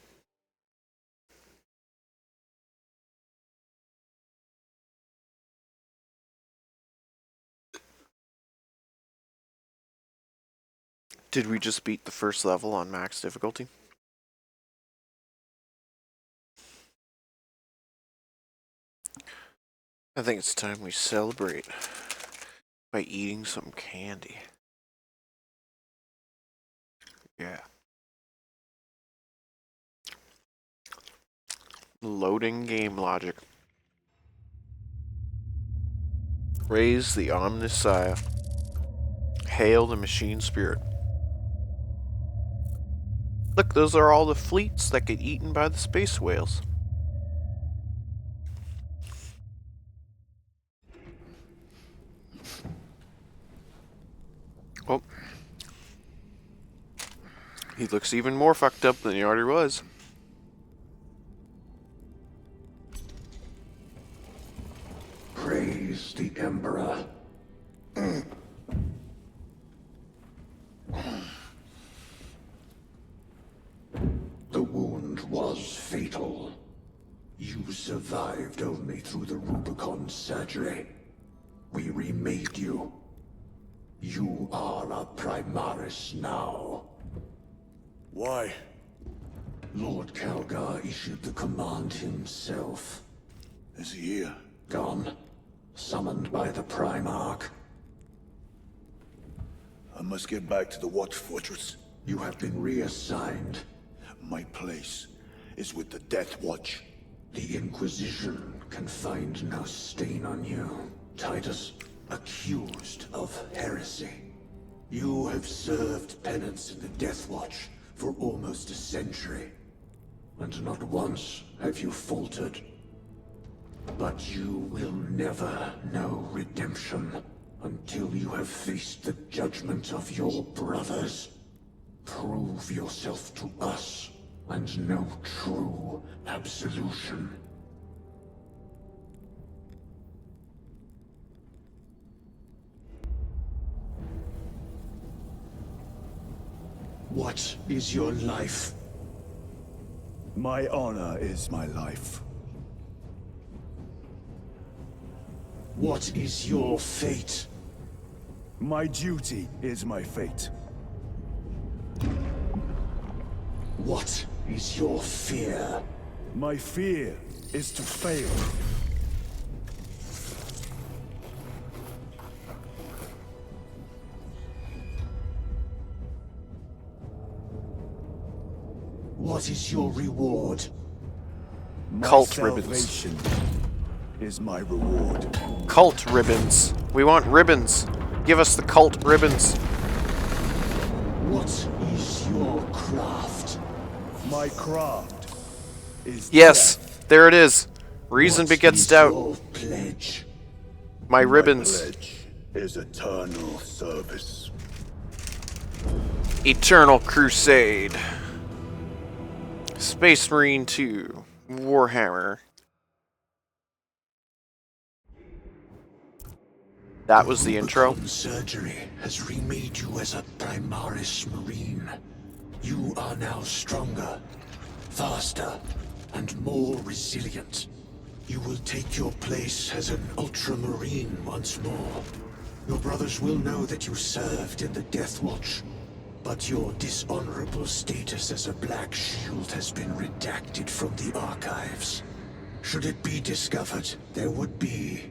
Did we just beat the first level on max difficulty? I think it's time we celebrate by eating some candy. Yeah. Loading game logic. Raise the Omnissiah. Hail the machine spirit. Look, those are all the fleets that get eaten by the space whales. Oh. He looks even more fucked up than he already was. Praise the Emperor. The wound was fatal. You survived only through the Rubicon surgery. We remade you. You are a Primaris now. Why? Lord Calgar issued the command himself. Is he here? Gone. Summoned by the Primarch. I must get back to the Watch Fortress. You have been reassigned. My place is with the Death Watch. The Inquisition can find no stain on you. Titus, accused of heresy. You have served penance in the Death Watch for almost a century. And not once have you faltered. But you will never know redemption until you have faced the judgment of your brothers. Prove yourself to us, and know true absolution. What is your life? My honor is my life. What is your fate? My duty is my fate. What is your fear? My fear is to fail. What is your reward? My Cult ribbons. salvation is my reward. Cult ribbons. We want ribbons. Give us the cult ribbons. What is your craft? My craft is Yes, death. there it is. Reason What begets is doubt. your pledge? My ribbons. pledge is eternal service. Eternal Crusade. Space Marine 2. Warhammer. That was the intro. Rubicon surgery has remade you as a Primaris Marine. You are now stronger, faster, and more resilient. You will take your place as an Ultramarine once more. Your brothers will know that you served in the Death Watch, but your dishonorable status as a Black Shield has been redacted from the archives. Should it be discovered, there would be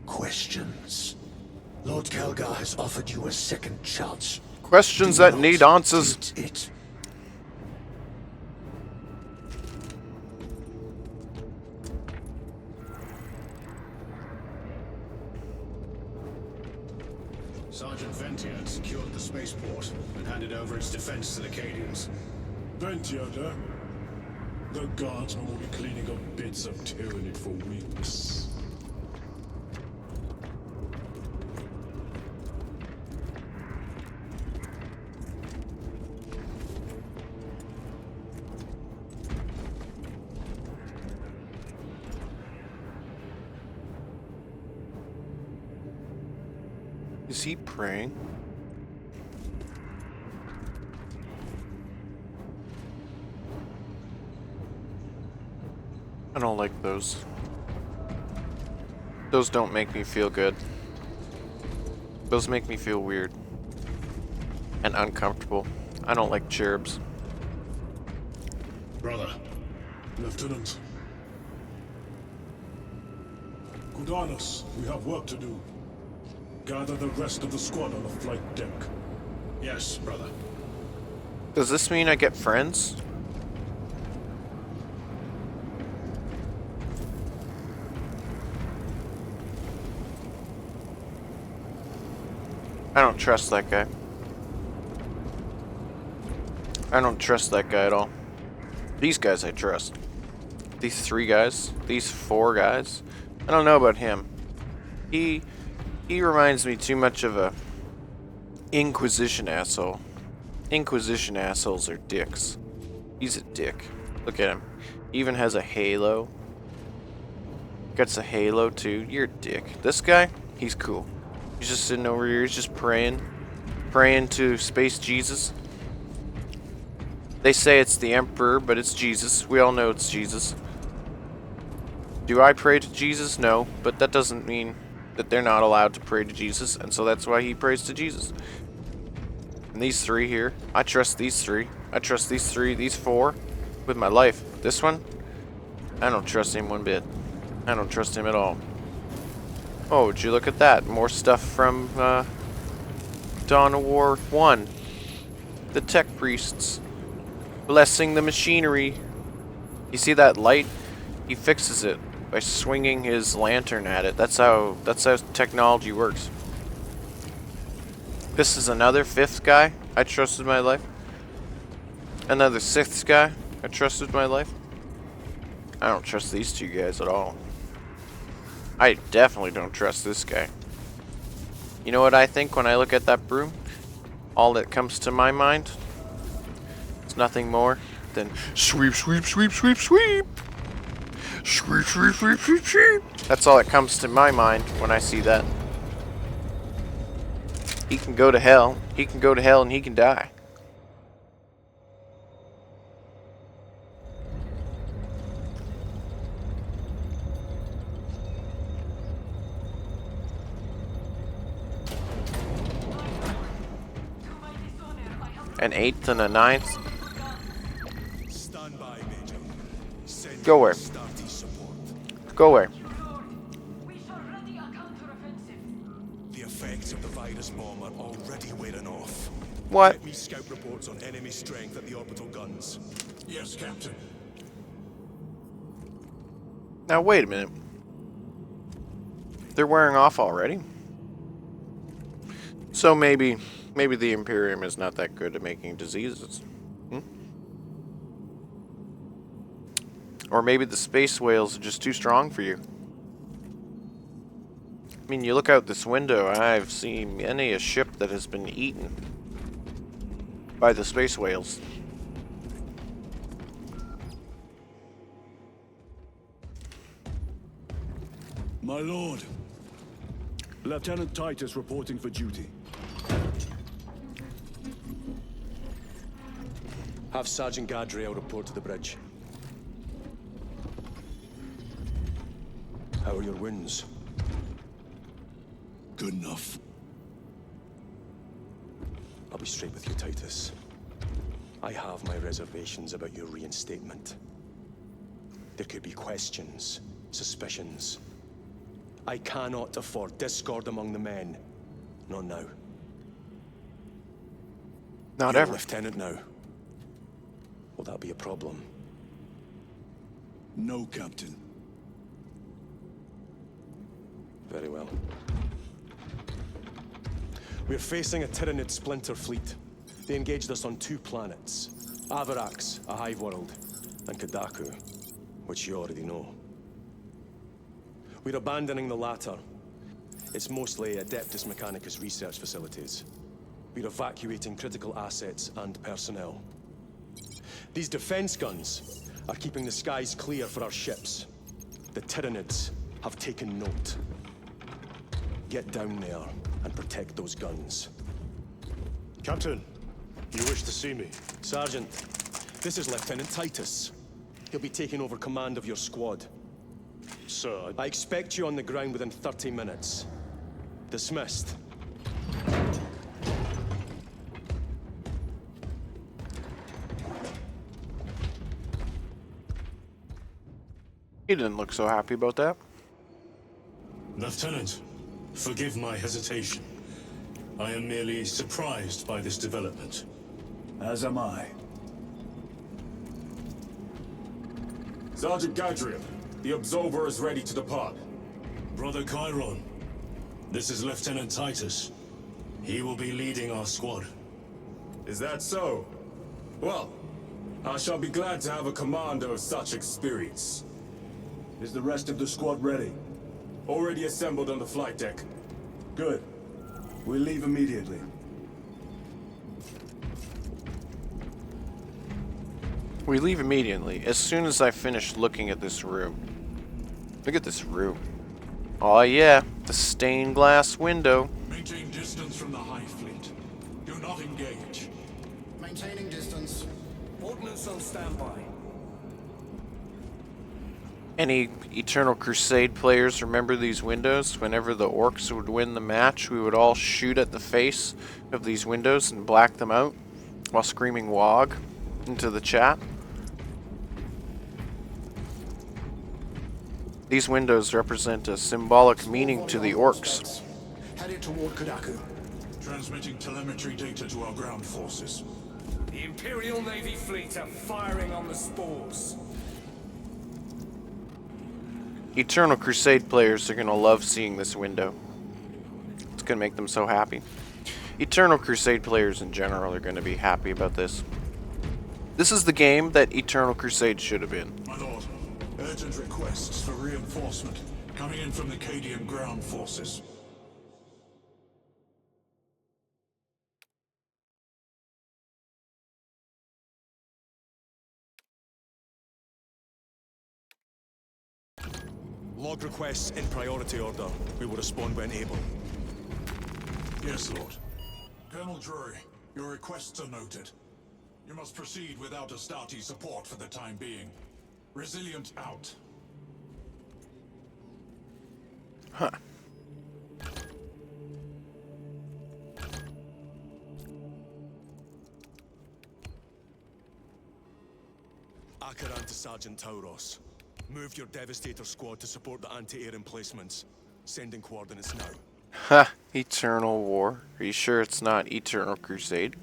questions. Lord Kalgar has offered you a second chance. Questions Do that not need answers. taint it. Sergeant Ventier had secured the spaceport and handed over its defense to the Cadians. Ventier, the guards will be cleaning up bits of Tyranid for weeks. Is he praying? I don't like those. Those don't make me feel good. Those make me feel weird. And uncomfortable. I don't like cherubs. Brother, Lieutenant. Kudanos, we have work to do. Gather the rest of the squad on the flight deck. yes, brother. Does this mean I get friends? I don't trust that guy. I don't trust that guy at all. These guys I trust. These 3 guys, these 4 guys. I don't know about him. He reminds me too much of a Inquisition asshole. Inquisition assholes are dicks. He's a dick. Look at him. He even has a halo. Gets a halo too. You're a dick. This guy, he's cool. He's just sitting over here. He's just praying. Praying to Space Jesus. They say it's the Emperor, but it's Jesus. We all know it's Jesus. Do I pray to Jesus? No. But that doesn't mean that they're not allowed to pray to Jesus. And so that's why he prays to Jesus. And these 3 here. I trust these 3. I trust these 3, these 4 with my life. This one, I don't trust him one bit. I don't trust him at all. Oh, would you look at that? More stuff from Dawn of War 1. The tech priests. Blessing the machinery. You see that light? He fixes it by swinging his lantern at it. That's how technology works. This is another 5th guy I trusted my life. Another 6th guy I trusted my life. I don't trust these 2 guys at all. I definitely don't trust this guy. You know what I think when I look at that broom? All that comes to my mind? It's nothing more than sweep, sweep, sweep, sweep, sweep. Sweep, sweep, sweep, sweep, sweep. That's all that comes to my mind when I see that. He can go to hell. He can go to hell and he can die. An 8th and a 9th. Stand by, Major. Send Go where? Starty support. Go where? We shall ready a counter-offensive. The effects of the virus bomb are already wearing off. What? Get me scout reports on enemy strength at the orbital guns. Yes, Captain. Now wait a minute. They're wearing off already? So maybe the Imperium is not that good at making diseases. Or maybe the space whales are just too strong for you. I mean, you look out this window, I've seen many a ship that has been eaten by the space whales. My lord. Lieutenant Titus reporting for duty. Have Sergeant Gadriel report to the bridge. How are your wounds? Good enough. I'll be straight with you, Titus. I have my reservations about your reinstatement. There could be questions, suspicions. I cannot afford discord among the men. Not now. Not You're ever. a lieutenant now. Will that be a problem? No, Captain. Very well. We're facing a Tyranid splinter fleet. They engaged us on 2 planets. Avarax, a hive world, and Kadaku, which you already know. We're abandoning the latter. It's mostly Adeptus Mechanicus research facilities. We're evacuating critical assets and personnel. These defense guns are keeping the skies clear for our ships. The Tyranids have taken note. Get down there and protect those guns. Captain, you wish to see me? Sergeant, this is Lieutenant Titus. He'll be taking over command of your squad. Sir, I expect you on the ground within 30 minutes. Dismissed. He didn't look so happy about that. Lieutenant, forgive my hesitation. I am merely surprised by this development. As am I. Sergeant Gadriel, the Absolver is ready to depart. Brother Chiron, this is Lieutenant Titus. He will be leading our squad. Is that so? Well, I shall be glad to have a commander of such experience. Is the rest of the squad ready? Already assembled on the flight deck. Good. We'll leave immediately. We leave immediately, as soon as I finish looking at this room. Look at this room. Oh yeah, the stained glass window. Maintain distance from the Hive Fleet. Do not engage. Maintaining distance. Ordnance on standby. Any Eternal Crusade players remember these windows? Whenever the orcs would win the match, we would all shoot at the face of these windows and black them out while screaming WOG into the chat. These windows represent a symbolic meaning to the orcs. Headed toward Kadaku. Transmitting telemetry data to our ground forces. The Imperial Navy fleet are firing on the spores. Eternal Crusade players are going to love seeing this window. It's going to make them so happy. Eternal Crusade players in general are going to be happy about this. This is the game that Eternal Crusade should have been. My lord, urgent requests for reinforcement coming in from the Cadian ground forces. Log requests in priority order. We will respond when able. Yes, Lord. Colonel Drury, your requests are noted. You must proceed without Astarte support for the time being. Resilient out. Huh. Akaran to Sergeant Tauros. Move your Devastator squad to support the anti-air emplacements. Sending coordinates now. Ha! Eternal War. Are you sure it's not Eternal Crusade?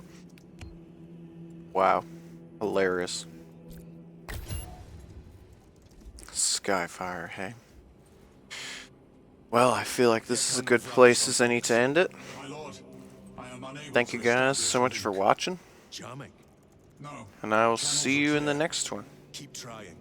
Wow. Hilarious. Skyfire, hey? Well, I feel like this is a good place as any to end it. My lord, I am unable Thank you to guys establish so much a for link. watching, Jamming. No. and I will Channels see are you in the clear. next one. Keep trying.